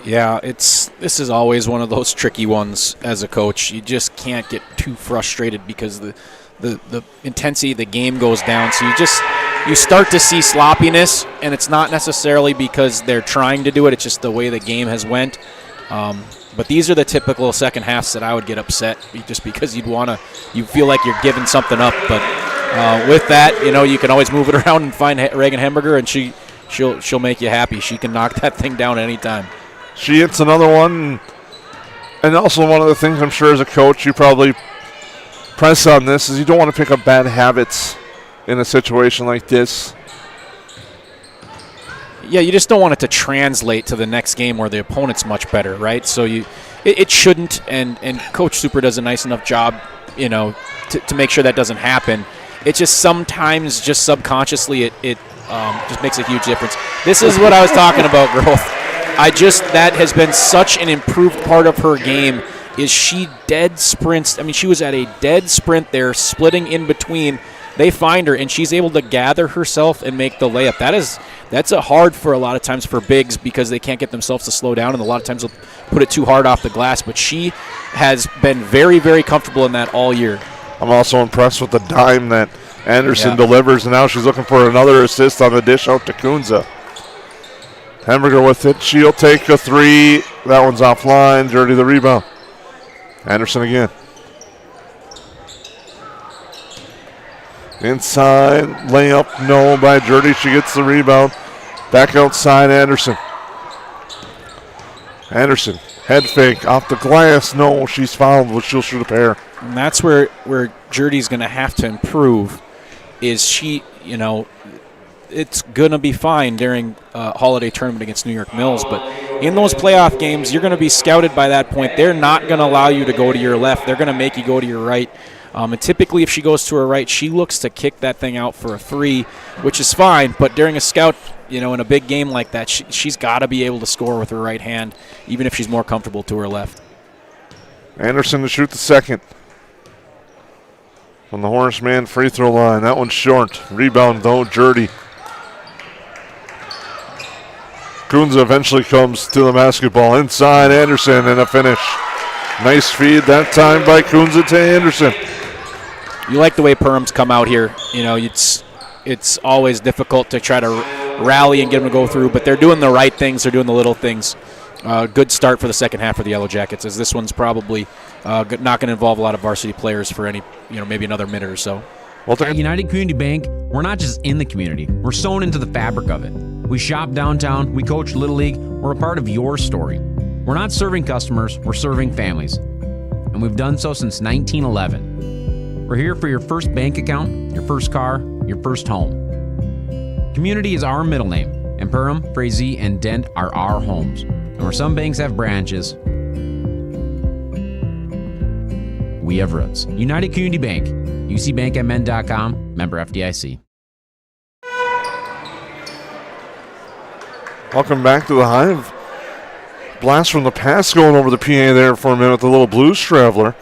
Yeah, this is always one of those tricky ones as a coach. You just can't get too frustrated because the intensity of the game goes down. So you start to see sloppiness, and it's not necessarily because they're trying to do it. It's just the way the game has went. But these are the typical second halves that I would get upset just because you feel like you're giving something up. But with that, you can always move it around and find Reagan Hemberger, and she'll make you happy. She can knock that thing down anytime. She hits another one. And also one of the things I'm sure as a coach you probably press on this is you don't want to pick up bad habits in a situation like this. Yeah, you just don't want it to translate to the next game where the opponent's much better, right? So it shouldn't, and Coach Super does a nice enough job, to make sure that doesn't happen. It just sometimes, just subconsciously, it just makes a huge difference. This is what I was talking about, growth. That has been such an improved part of her game. Is she dead sprints? I mean, she was at a dead sprint there, splitting in between. They find her, and she's able to gather herself and make the layup. That's a hard for a lot of times for bigs because they can't get themselves to slow down, and a lot of times they'll put it too hard off the glass. But she has been very, very comfortable in that all year. I'm also impressed with the dime that Anderson delivers, and now she's looking for another assist on the dish out to Kunza. Hemberger with it. She'll take a three. That one's offline. Jordy the rebound. Anderson again. Inside, layup, no by Jordy. She gets the rebound. Back outside, Anderson. Anderson, head fake, off the glass. No, she's fouled, but she'll shoot a pair. And that's where Jordy's going to have to improve. Is she, it's going to be fine during holiday tournament against New York Mills, but in those playoff games, you're going to be scouted by that point. They're not going to allow you to go to your left. They're going to make you go to your right. And typically, if she goes to her right, she looks to kick that thing out for a three, which is fine. But during a scout, in a big game like that, she's got to be able to score with her right hand, even if she's more comfortable to her left. Anderson to shoot the second. From the Horseman free throw line. That one's short. Rebound, though, Jordy. Kunza eventually comes to the basketball. Inside, Anderson, and a finish. Nice feed that time by Kunza to Anderson. You like the way Perham's come out here. It's always difficult to try to rally and get them to go through, but they're doing the right things. They're doing the little things. Good start for the second half for the Yellow Jackets, as this one's probably not going to involve a lot of varsity players for any, maybe another minute or so. At United Community Bank, we're not just in the community. We're sewn into the fabric of it. We shop downtown. We coach Little League. We're a part of your story. We're not serving customers. We're serving families. And we've done so since 1911. We're here for your first bank account, your first car, your first home. Community is our middle name, and Perham, Frazee, and Dent are our homes. And where some banks have branches, we have roots. United Community Bank, ucbankmn.com, member FDIC. Welcome back to the Hive. Blast from the past going over the PA there for a minute, the little Blues Traveler.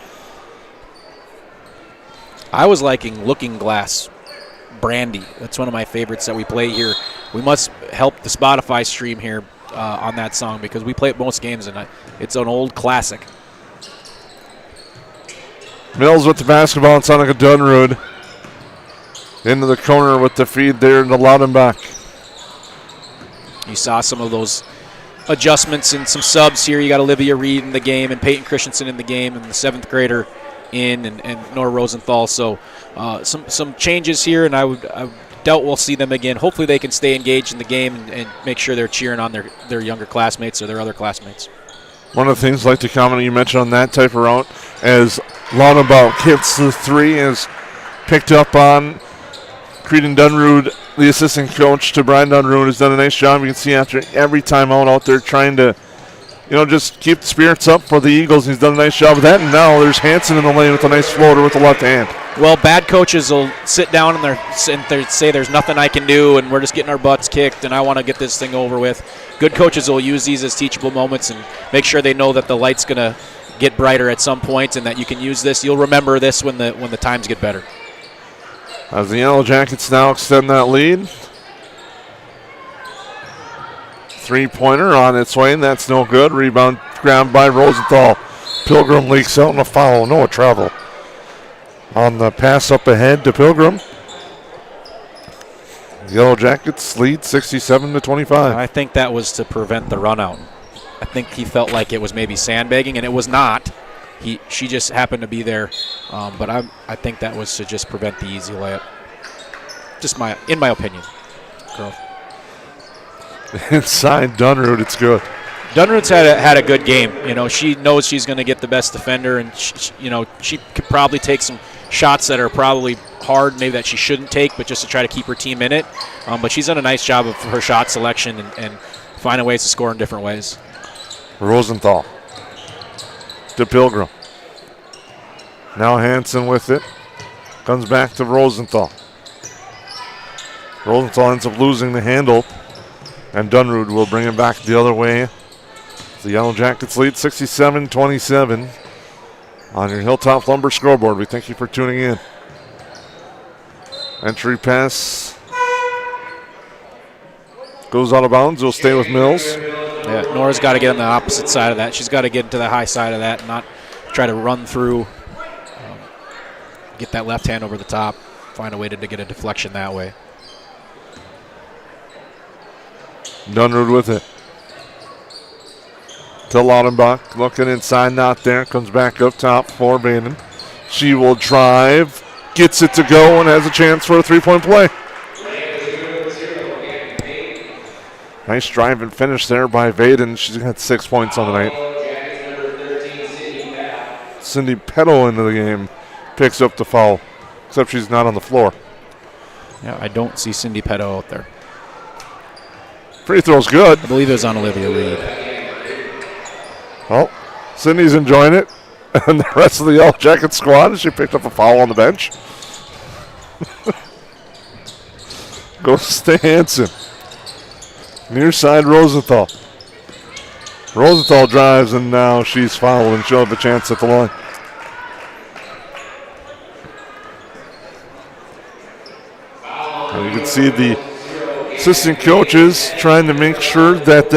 I was liking Looking Glass Brandy. That's one of my favorites that we play here. We must help the Spotify stream here on that song because we play it most games, and it's an old classic. Mills with the basketball and Sonica Dunrud. Into the corner with the feed there to Loudenbach. You saw some of those adjustments and some subs here. You got Olivia Reed in the game and Peyton Christensen in the game and the 7th grader in and Nora Rosenthal. So some changes here, and I doubt we'll see them again. Hopefully they can stay engaged in the game and make sure they're cheering on their younger classmates or their other classmates. One of the things I'd like to comment you mentioned on that type of route as Loudenbach hits the 3 is picked up on Creedon Dunrud, the assistant coach to Brian Dunrud, has done a nice job. You can see after every timeout out there trying to, just keep the spirits up for the Eagles. He's done a nice job of that. And now there's Hansen in the lane with a nice floater with the left hand. Well, bad coaches will sit down and they say there's nothing I can do and we're just getting our butts kicked and I want to get this thing over with. Good coaches will use these as teachable moments and make sure they know that the light's going to get brighter at some point and that you can use this. You'll remember this when the times get better. As the Yellow Jackets now extend that lead. 3-pointer on its way, and that's no good. Rebound grabbed by Rosenthal. Pilgrim leaks out in a foul. No travel on the pass up ahead to Pilgrim. The Yellow Jackets lead 67-25. I think that was to prevent the run out. I think he felt like it was maybe sandbagging, and it was not. She just happened to be there, but I think that was to just prevent the easy layup. Just in my opinion. Girl. Inside Dunrud, it's good. Dunrud's had a good game. She knows she's going to get the best defender, and she could probably take some shots that are probably hard, maybe that she shouldn't take, but just to try to keep her team in it. But she's done a nice job of her shot selection and finding ways to score in different ways. Rosenthal to Pilgrim. Now Hansen with it. Comes back to Rosenthal. Rosenthal ends up losing the handle, and Dunrud will bring it back the other way. The Yellow Jackets lead 67-27 on your Hilltop Lumber scoreboard. We thank you for tuning in. Entry pass goes out of bounds. Will stay with Mills. Yeah, Nora's got to get on the opposite side of that. She's got to get into the high side of that and not try to run through, get that left hand over the top, find a way to get a deflection that way. Dunrud with it. To Laudenbach, looking inside, not there. Comes back up top for Bannon. She will drive, gets it to go, and has a chance for a three-point play. Nice drive and finish there by Vaden. She's got 6 points on the night. Cindy Petto into the game picks up the foul, except she's not on the floor. Yeah, I don't see Cindy Petto out there. Free throw's good. I believe it was on Olivia Reed. Well, Cindy's enjoying it, and the rest of the Yellow Jacket squad, she picked up a foul on the bench. Goes to Hansen. Near side Rosenthal. Rosenthal drives, and now she's fouled, and she'll have a chance at the line. And you can see the assistant coaches trying to make sure that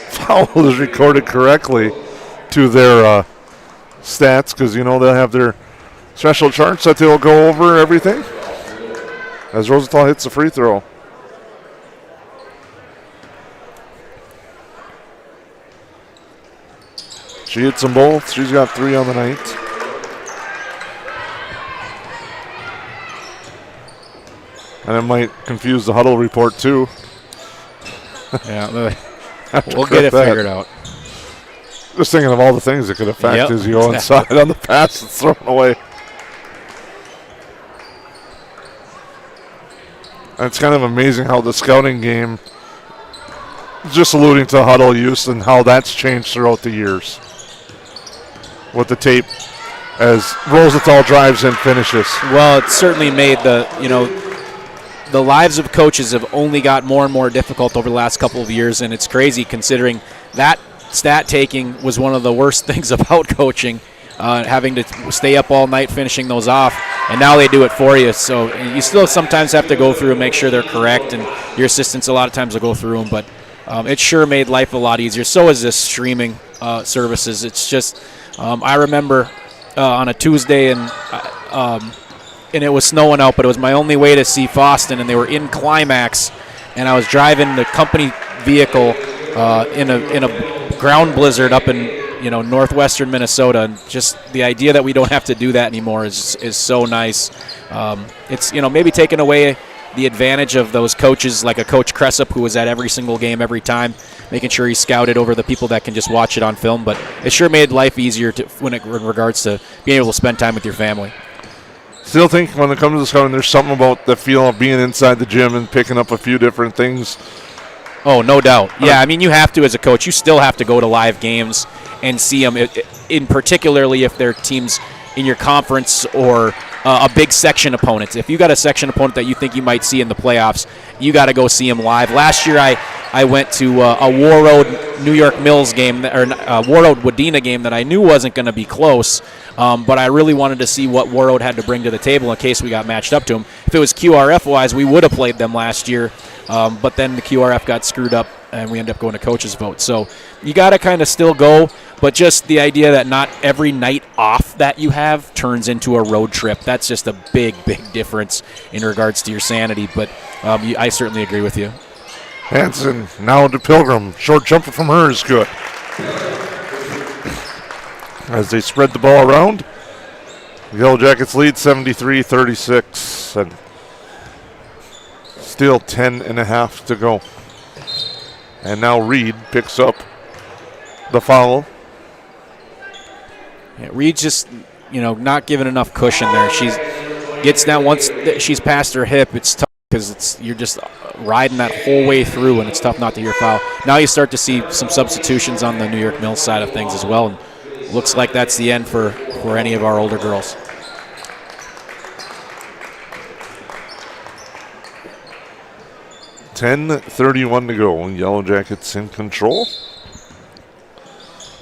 foul is recorded correctly to their stats, because they'll have their special charts that they'll go over everything as Rosenthal hits the free throw. She hits them both. She's got 3 on the night. And it might confuse the huddle report too. Yeah, we'll get it figured out. Just thinking of all the things that could affect as you go inside on the pass that's thrown away. And it's kind of amazing how the scouting game, just alluding to huddle use and how that's changed throughout the years with the tape as Rosenthal drives and finishes. Well, it certainly made the the lives of coaches have only got more and more difficult over the last couple of years, and it's crazy considering that stat taking was one of the worst things about coaching, having to stay up all night finishing those off, and now they do it for you. So you still sometimes have to go through and make sure they're correct, and your assistants a lot of times will go through them, but it sure made life a lot easier. So is this streaming services. It's just, I remember on a Tuesday and it was snowing out, but it was my only way to see Boston, and they were in Climax, and I was driving the company vehicle in a ground blizzard up in northwestern Minnesota, and just the idea that we don't have to do that anymore is so nice. It's maybe taking away the advantage of those coaches like a Coach Cressup, who was at every single game every time, making sure he scouted over the people that can just watch it on film. But it sure made life easier in regards to being able to spend time with your family. Still think when it comes to scouting, there's something about the feel of being inside the gym and picking up a few different things. Oh, no doubt. Yeah, I mean, you have to as a coach. You still have to go to live games and see them, in particularly if they're teams in your conference or a big section opponent. If you got a section opponent that you think you might see in the playoffs, you got to go see them live. Last year I went to a Warroad New York Mills game, or Warroad Wadena game that I knew wasn't going to be close, but I really wanted to see what Warroad had to bring to the table in case we got matched up to them. If it was QRF-wise, we would have played them last year, but then the QRF got screwed up, and we ended up going to coach's vote. So you got to kind of still go, but just the idea that not every night off that you have turns into a road trip, that's just a big, big difference in regards to your sanity. But I certainly agree with you. Hanson now to Pilgrim. Short jumper from her is good. As they spread the ball around, the Yellowjackets lead 73-36, and still 10.5 to go. And now Reed picks up the foul. Yeah, Reed's just, not giving enough cushion there. She gets down once she's past her hip. It's tough because you're just riding that whole way through, and it's tough not to hear foul. Now you start to see some substitutions on the New York Mills side of things as well, and looks like that's the end for any of our older girls. $10:31 to go. Yellowjackets in control.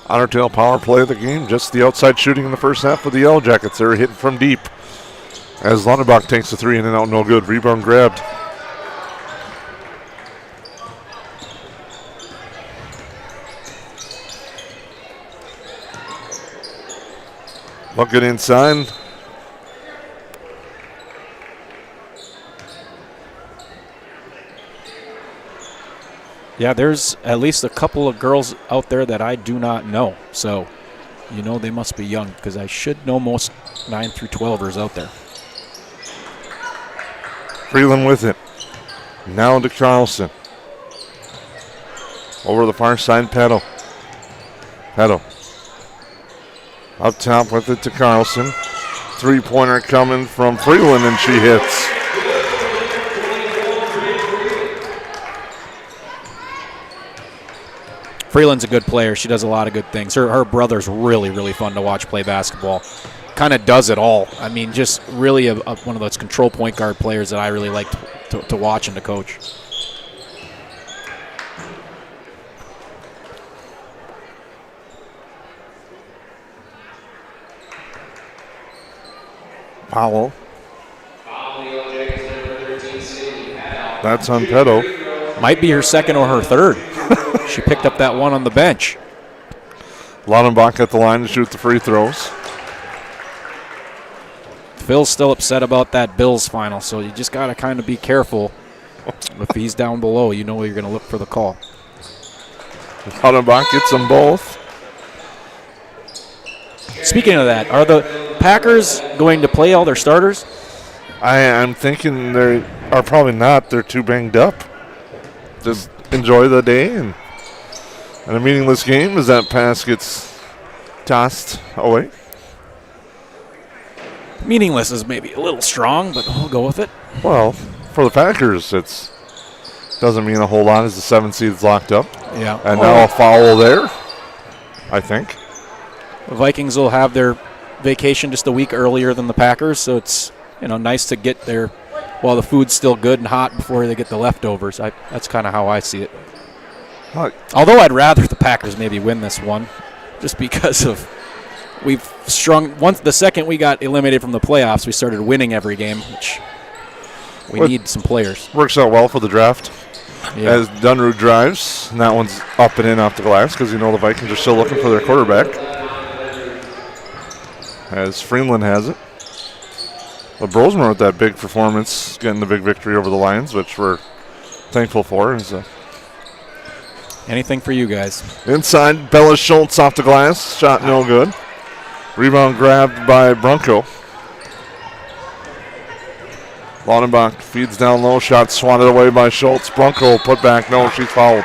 Otter Tail power play of the game. Just the outside shooting in the first half of the Yellowjackets. They're hitting from deep. As Lundenbach takes the three in and out, no good. Rebound grabbed. Looking inside. Yeah, there's at least a couple of girls out there that I do not know. So, they must be young, because I should know most 9 through 12ers out there. Freeland with it. Now to Carlson. Over the far side, Petto. Up top with it to Carlson. Three-pointer coming from Freeland, and she hits. Freeland's a good player. She does a lot of good things. Her brother's really, really fun to watch play basketball. Kind of does it all. I mean, just really one of those control point guard players that I really like to watch and to coach. Powell. That's on Petto. Might be her second or her third. She picked up that one on the bench. Laudenbach at the line to shoot the free throws. Phil's still upset about that Bills final, so you just got to kind of be careful. If he's down below, you're going to look for the call. Laudenbach gets them both. Speaking of that, are the Packers going to play all their starters? I'm thinking they are probably not. They're too banged up. Just enjoy the day and a meaningless game as that pass gets tossed away. Meaningless is maybe a little strong, but we'll go with it. Well, for the Packers, it doesn't mean a whole lot as the 7 seed's locked up. Yeah. And now a foul there, I think. The Vikings will have their vacation just a week earlier than the Packers, so it's nice to get their while the food's still good and hot before they get the leftovers. That's kind of how I see it. Although I'd rather the Packers maybe win this one, just because of we've strung once the second we got eliminated from the playoffs, we started winning every game, which we need some players. Works out well for the draft. Yeah. As Dunrud drives, and that one's up and in off the glass because the Vikings are still looking for their quarterback. As Freeland has it. But Brosmer with that big performance, getting the big victory over the Lions, which we're thankful for. Anything for you guys. Inside, Bella Schultz off the glass. Shot no good. Rebound grabbed by Brunko. Laudenbach feeds down low. Shot swatted away by Schultz. Brunko put back. No, she's fouled.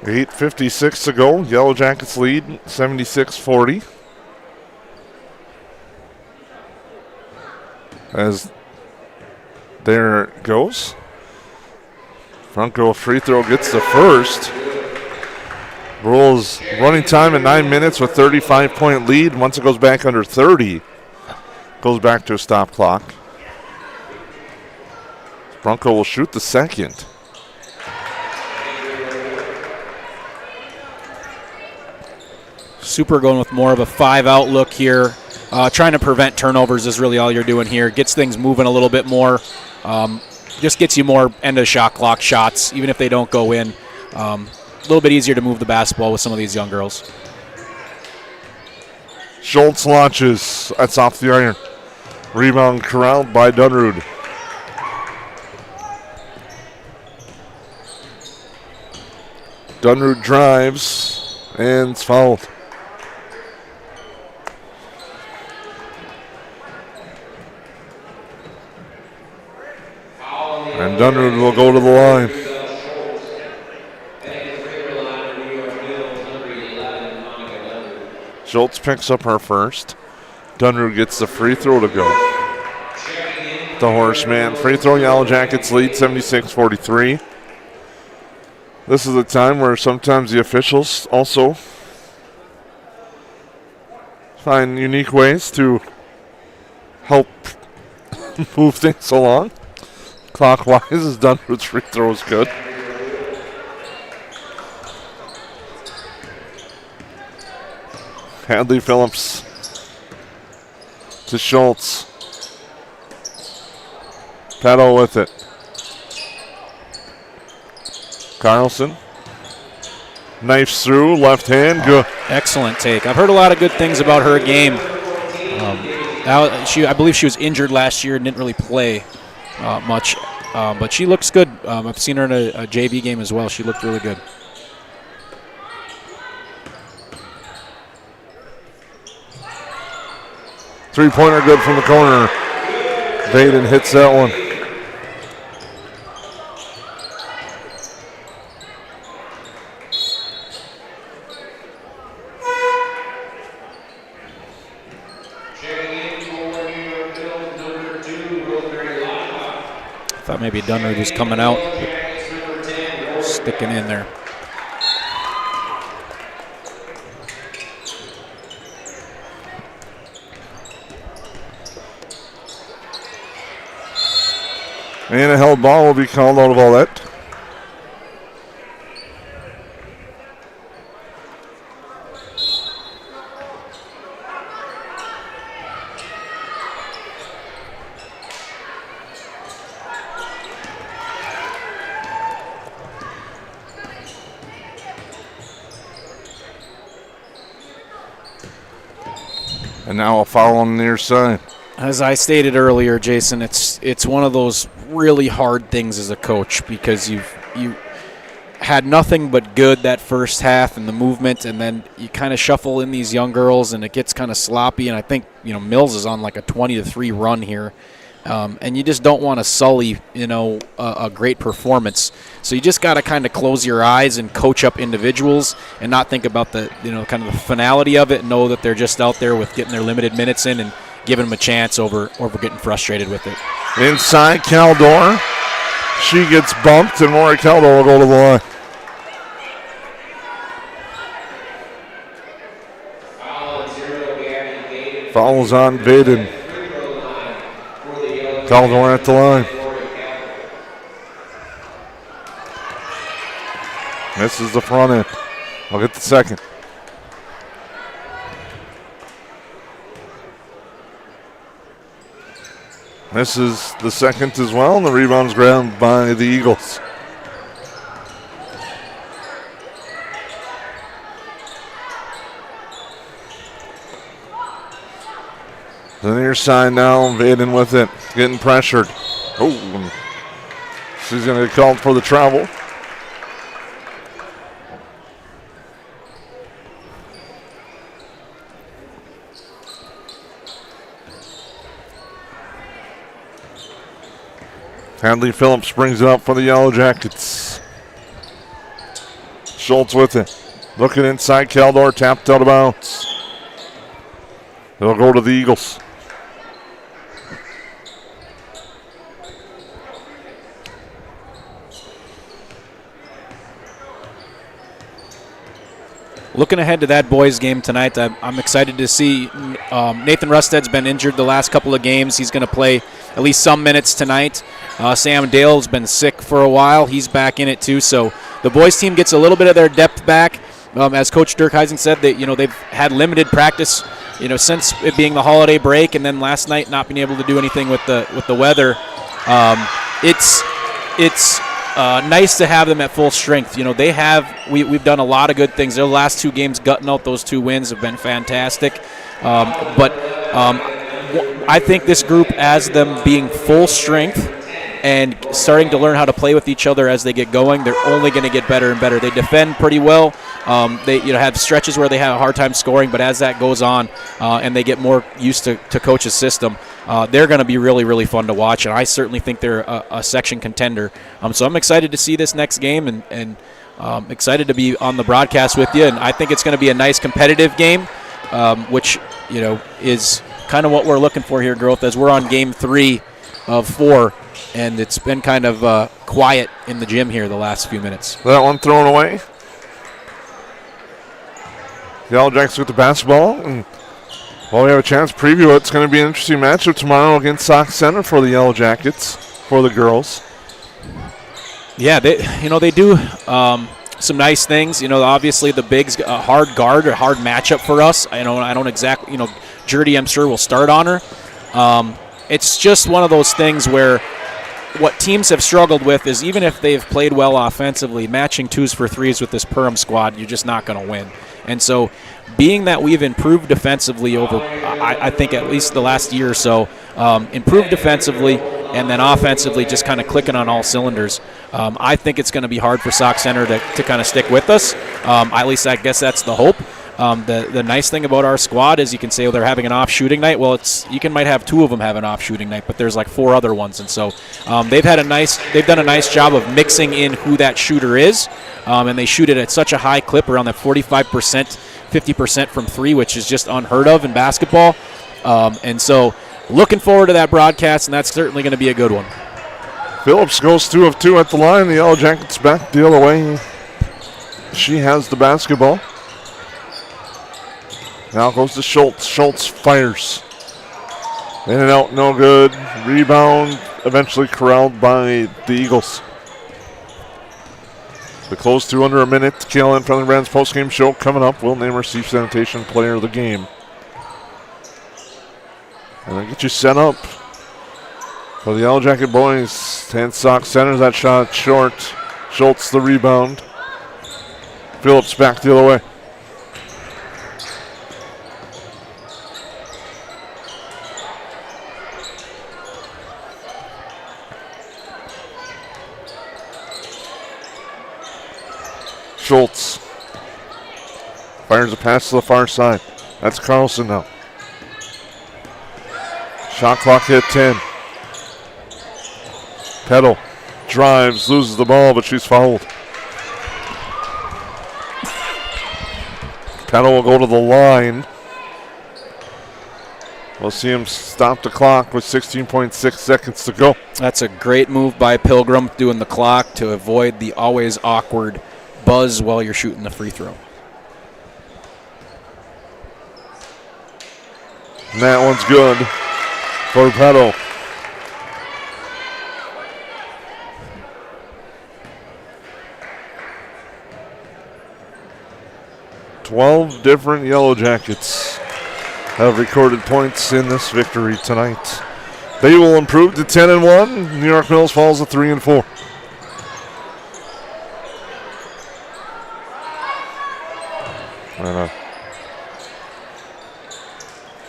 .8:56 to go. Yellow Jackets lead 76-40. As there it goes. Brunko free throw gets the first. Rules running time at 9 minutes with 35-point lead. Once it goes back under 30, goes back to a stop clock. Brunko will shoot the second. Super going with more of a 5-out look here. Trying to prevent turnovers is really all you're doing here. Gets things moving a little bit more. Just gets you more end of shot clock shots, even if they don't go in. A little bit easier to move the basketball with some of these young girls. Schultz launches. That's off the iron. Rebound corralled by Dunrud. Dunrud drives and it's fouled. And Dunrud will go to the line. Schultz picks up her first. Dunrud gets the free throw to go. The Horseman free throw. Yellow Jackets lead 76-43. This is a time where sometimes the officials also find unique ways to help move things along. Clockwise is Dunrud's free throw is good. Hadley Phillips to Schultz. Petto with it. Carlson knifes through, left hand, good. Excellent take. I've heard a lot of good things about her game. I believe she was injured last year and didn't really play much, but she looks good. I've seen her in a JV game as well. She looked really good. Three-pointer good from the corner. Vaden hits that one. Thought maybe Dunrud was coming out, sticking in there. And a held ball will be called out of all that. And now a foul on the near side. As I stated earlier, Jason, it's one of those really hard things as a coach because you had nothing but good that first half and the movement, and then you kind of shuffle in these young girls and it gets kind of sloppy. And I think Mills is on like a 20-3 run here, and you just don't want to sully a great performance. So you just got to kind of close your eyes and coach up individuals and not think about the kind of the finality of it. And know that they're just out there with getting their limited minutes in and giving them a chance over getting frustrated with it. Inside, Caldor. She gets bumped, and Maury Caldor will go to the line. Fouls on Vaden. Caldor at the line. Misses the front end. I'll get the second. Misses the second as well, and the rebound's grabbed by the Eagles. The near side now, Vaden with it, getting pressured. Oh, she's going to get called for the travel. Hadley Phillips brings it up for the Yellow Jackets. Schultz with it. Looking inside, Caldor tapped out of bounds. It'll go to the Eagles. Looking ahead to that boys game tonight, I'm excited to see Nathan Rusted's been injured the last couple of games. He's going to play at least some minutes tonight. Sam Dale's been sick for a while. He's back in it too. So the boys team gets a little bit of their depth back. As Coach Dirk Heisen said, that they've had limited practice, since it being the holiday break, and then last night not being able to do anything with the weather. It's nice to have them at full strength. We've done a lot of good things. Their last two games, gutting out those 2 wins, have been fantastic. I think this group, as them being full strength and starting to learn how to play with each other as they get going, they're only going to get better and better. They defend pretty well. They have stretches where they have a hard time scoring, but as that goes on and they get more used to Coach's system, they're going to be really, really fun to watch, and I certainly think they're a section contender. So I'm excited to see this next game and excited to be on the broadcast with you, and I think it's going to be a nice competitive game, which is kind of what we're looking for here, Growth, as we're on game 3 of 4, and it's been kind of quiet in the gym here the last few minutes. That one thrown away. The Yellow Jackets with the basketball, and while we have a chance to preview it, it's going to be an interesting matchup tomorrow against Sauk Center for the Yellow Jackets, for the girls. Yeah, they do some nice things. Obviously the Bigs, a hard guard, a hard matchup for us. I don't exactly, Jurdy, I'm sure, will start on her. It's just one of those things where what teams have struggled with is, even if they've played well offensively, matching 2s for 3s with this Perham squad, you're just not going to win. And so being that we've improved defensively over, I think, at least the last year or so, improved defensively and then offensively just kind of clicking on all cylinders, I think it's going to be hard for Sauk Center to kind of stick with us. At least I guess that's the hope. The nice thing about our squad is you can say, they're having an off shooting night. Well, might have 2 of them have an off shooting night, but there's like 4 other ones, and so they've done a nice job of mixing in who that shooter is, and they shoot it at such a high clip, around that 45%, 50% from 3, which is just unheard of in basketball. And so looking forward to that broadcast, and that's certainly going to be a good one. Phillips goes 2 of 2 at the line. The Yellow Jackets back the other way. She has the basketball. Now goes to Schultz. Schultz fires. In and out, no good. Rebound eventually corralled by the Eagles. The close to under a minute. KLN Friendly Brands postgame show coming up. We'll name our Steve Sanitation player of the game. And I'll get you set up for the Yellow Jacket boys. And Sauk centers that shot short. Schultz the rebound. Phillips back the other way. Schultz fires a pass to the far side. That's Carlson now. Shot clock hit 10. Petal drives, loses the ball, but she's fouled. Petal will go to the line. We'll see him stop the clock with 16.6 seconds to go. That's a great move by Pilgrim, doing the clock to avoid the always awkward buzz while you're shooting the free throw. And that one's good for Petal. "12 different Yellow Jackets have recorded points in this victory tonight. They will improve to 10-1. New York Mills falls to 3-4.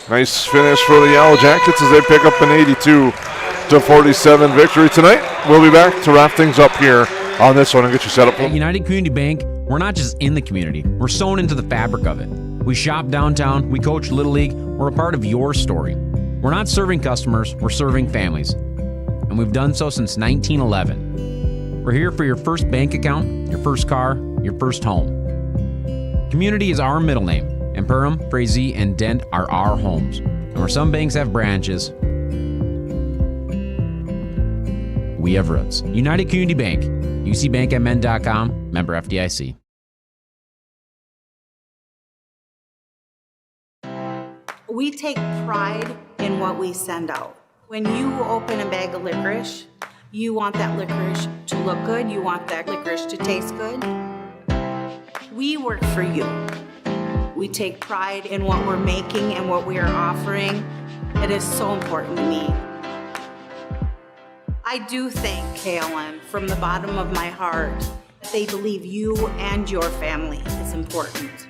Nice finish for the Yellow Jackets as they pick up an 82-47 victory tonight. We'll be back to wrap things up here on this one and get you set up. At United Community Bank, we're not just in the community, we're sewn into the fabric of it. We shop downtown, we coach Little League, we're a part of your story. We're not serving customers, we're serving families. And we've done so since 1911. We're here for your first bank account, your first car, your first home. Community is our middle name, and Perham, Frazee, and Dent are our homes. And where some banks have branches, we have roots. United Community Bank, ucbankmn.com, member FDIC. We take pride in what we send out. When you open a bag of licorice, you want that licorice to look good, you want that licorice to taste good. We work for you. We take pride in what we're making and what we are offering. It is so important to me. I do thank KLM from the bottom of my heart. They believe you and your family is important.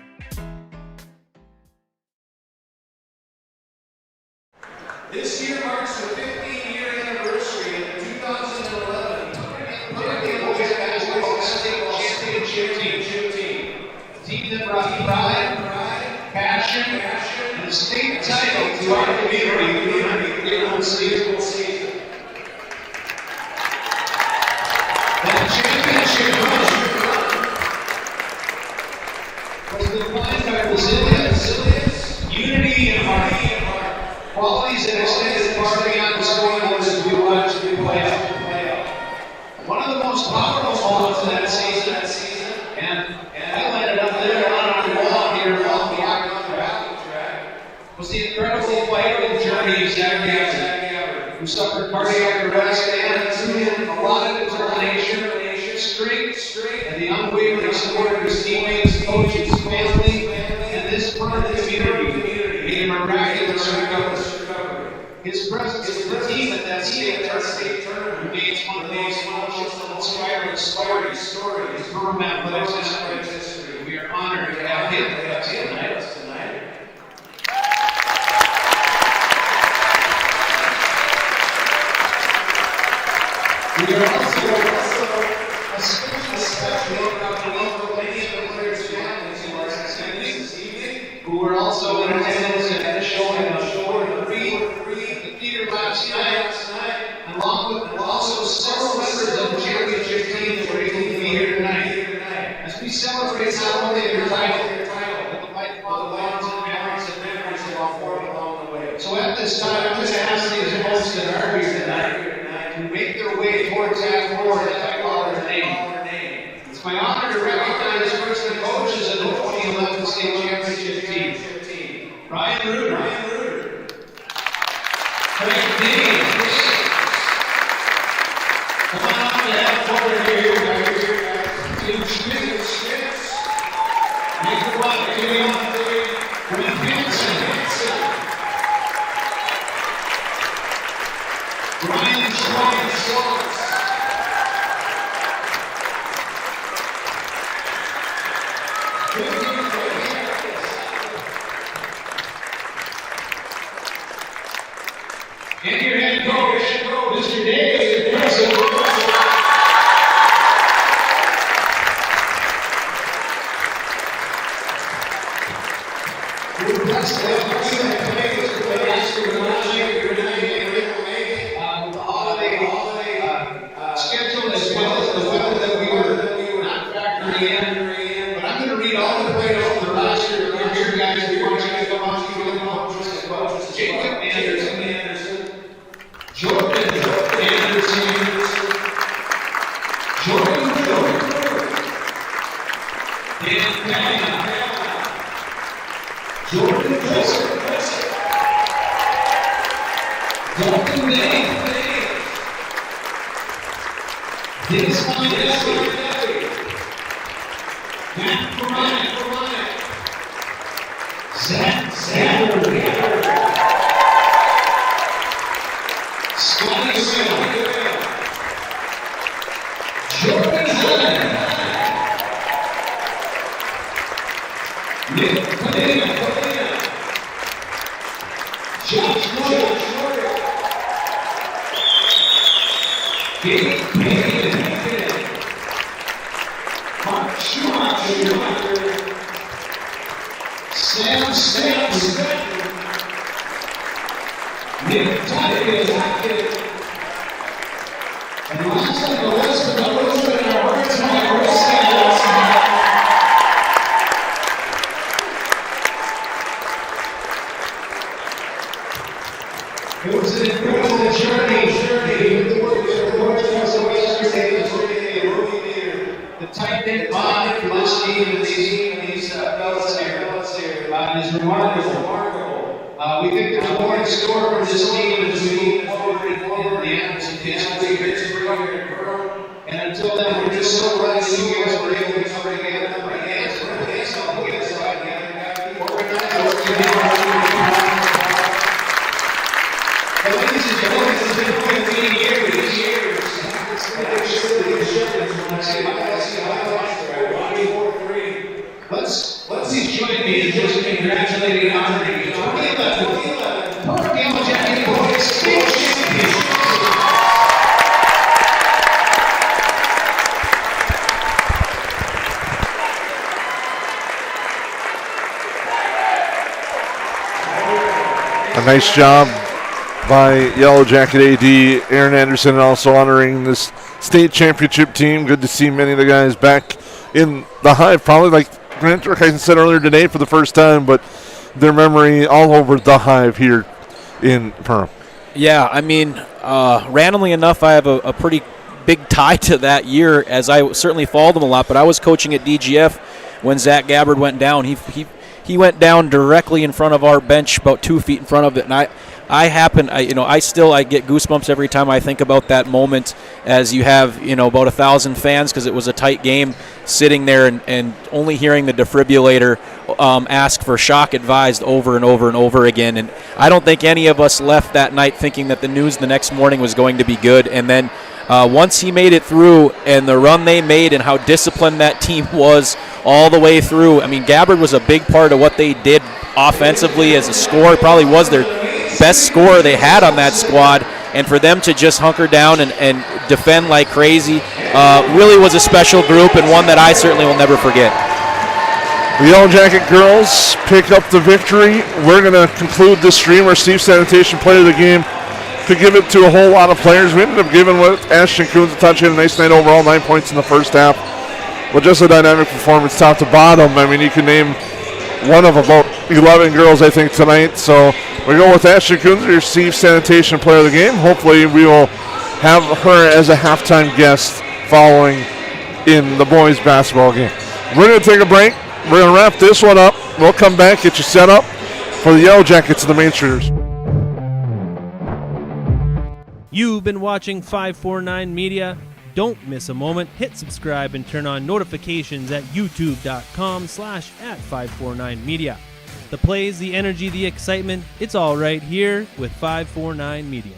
This year marks the 15-year anniversary of the 2011 Basketball State Championship team. A team that brought pride, passion, and a state title to our community through an unforgettable season. That championship was defined by resilience, unity, and heart. Qualities that extended far beyond the scoreboard as we watched the play out. One of the most powerful moments of that season, and I landed up there on our wall here along the track, was the incredible fight and journey of Zach Gabbard, who suffered cardiac arrest and through a lot of determination, strength, and the unwavering support of his teammates, coaches, family, and this part of the community made a miraculous recovery. His presence with the team at that state tournament remains one of the most emotional, inspiring stories in Perham Athletics history. We are honored to have him with us tonight. We are also especially proud to welcome many of the players' families who are attending this evening, who were also in attendance at the showing of last night, along with also several members of the championship team that were able to be here tonight, as we celebrate not only their title, but the lifelong bonds and memories along the way. So at this time, I'm going to ask these folks that are here tonight to make their way towards that floor as I call their name. It's my honor to recognize first the coaches of the 2011 state championship team. Ryan Ruder. Frank Dean. Come on up and have over here, guys. Tim Schmitz. Make the one, Quinn Hanson. Brian Schwartz. And your head coach, Mr. David Wilson. We're blessed to have you that today to play after the holiday schedule as well as the weather that we were not factoring in. But I'm going to read all the players from the roster here, guys. We want you to come on to the coaches as well. Jacob Anderson. Jordan Anderson, Jordan Dan Pena, Jordan Wilson, Let's please join me in just congratulating and honoring the 2011 Perham Yellowjacket Boys State Championship. A nice job by Yellow Jacket AD Aaron Anderson, and also honoring this state championship team. Good to see many of the guys back in the Hive, probably like Grant Durkheisen said earlier today for the first time, but their memory all over the Hive here in Perham. Yeah, I mean, randomly enough, I have a pretty big tie to that year, as I certainly followed them a lot, but I was coaching at DGF when Zach Gabbard went down. He went down directly in front of our bench, about 2 feet in front of it, and I get goosebumps every time I think about that moment, as you have, about 1,000 fans, because it was a tight game, sitting there and only hearing the defibrillator ask for shock advised over and over and over again. And I don't think any of us left that night thinking that the news the next morning was going to be good. And then once he made it through, and the run they made, and how disciplined that team was all the way through. I mean, Gabbard was a big part of what they did offensively as a scorer. Probably was their best scorer they had on that squad, and for them to just hunker down and defend like crazy really was a special group, and one that I certainly will never forget. The Yellow Jacket girls pick up the victory. We're going to conclude this stream. Our Steve Sanitation player of the game could give it to a whole lot of players. We ended up giving Ashton Coons a touch. He had a nice night overall, 9 points in the first half. But just a dynamic performance top to bottom. I mean, you can name one of about 11 girls, I think, tonight. So we go with Ashton Coons, your Steve Sanitation player of the game. Hopefully we will have her as a halftime guest following in the boys basketball game. We're going to take a break. We're going to wrap this one up. We'll come back, get you set up for the Yellow Jackets and the Main Streeters. You've been watching 549 Media. Don't miss a moment. Hit subscribe and turn on notifications at youtube.com/@549media. The plays, the energy, the excitement, it's all right here with 549 Media.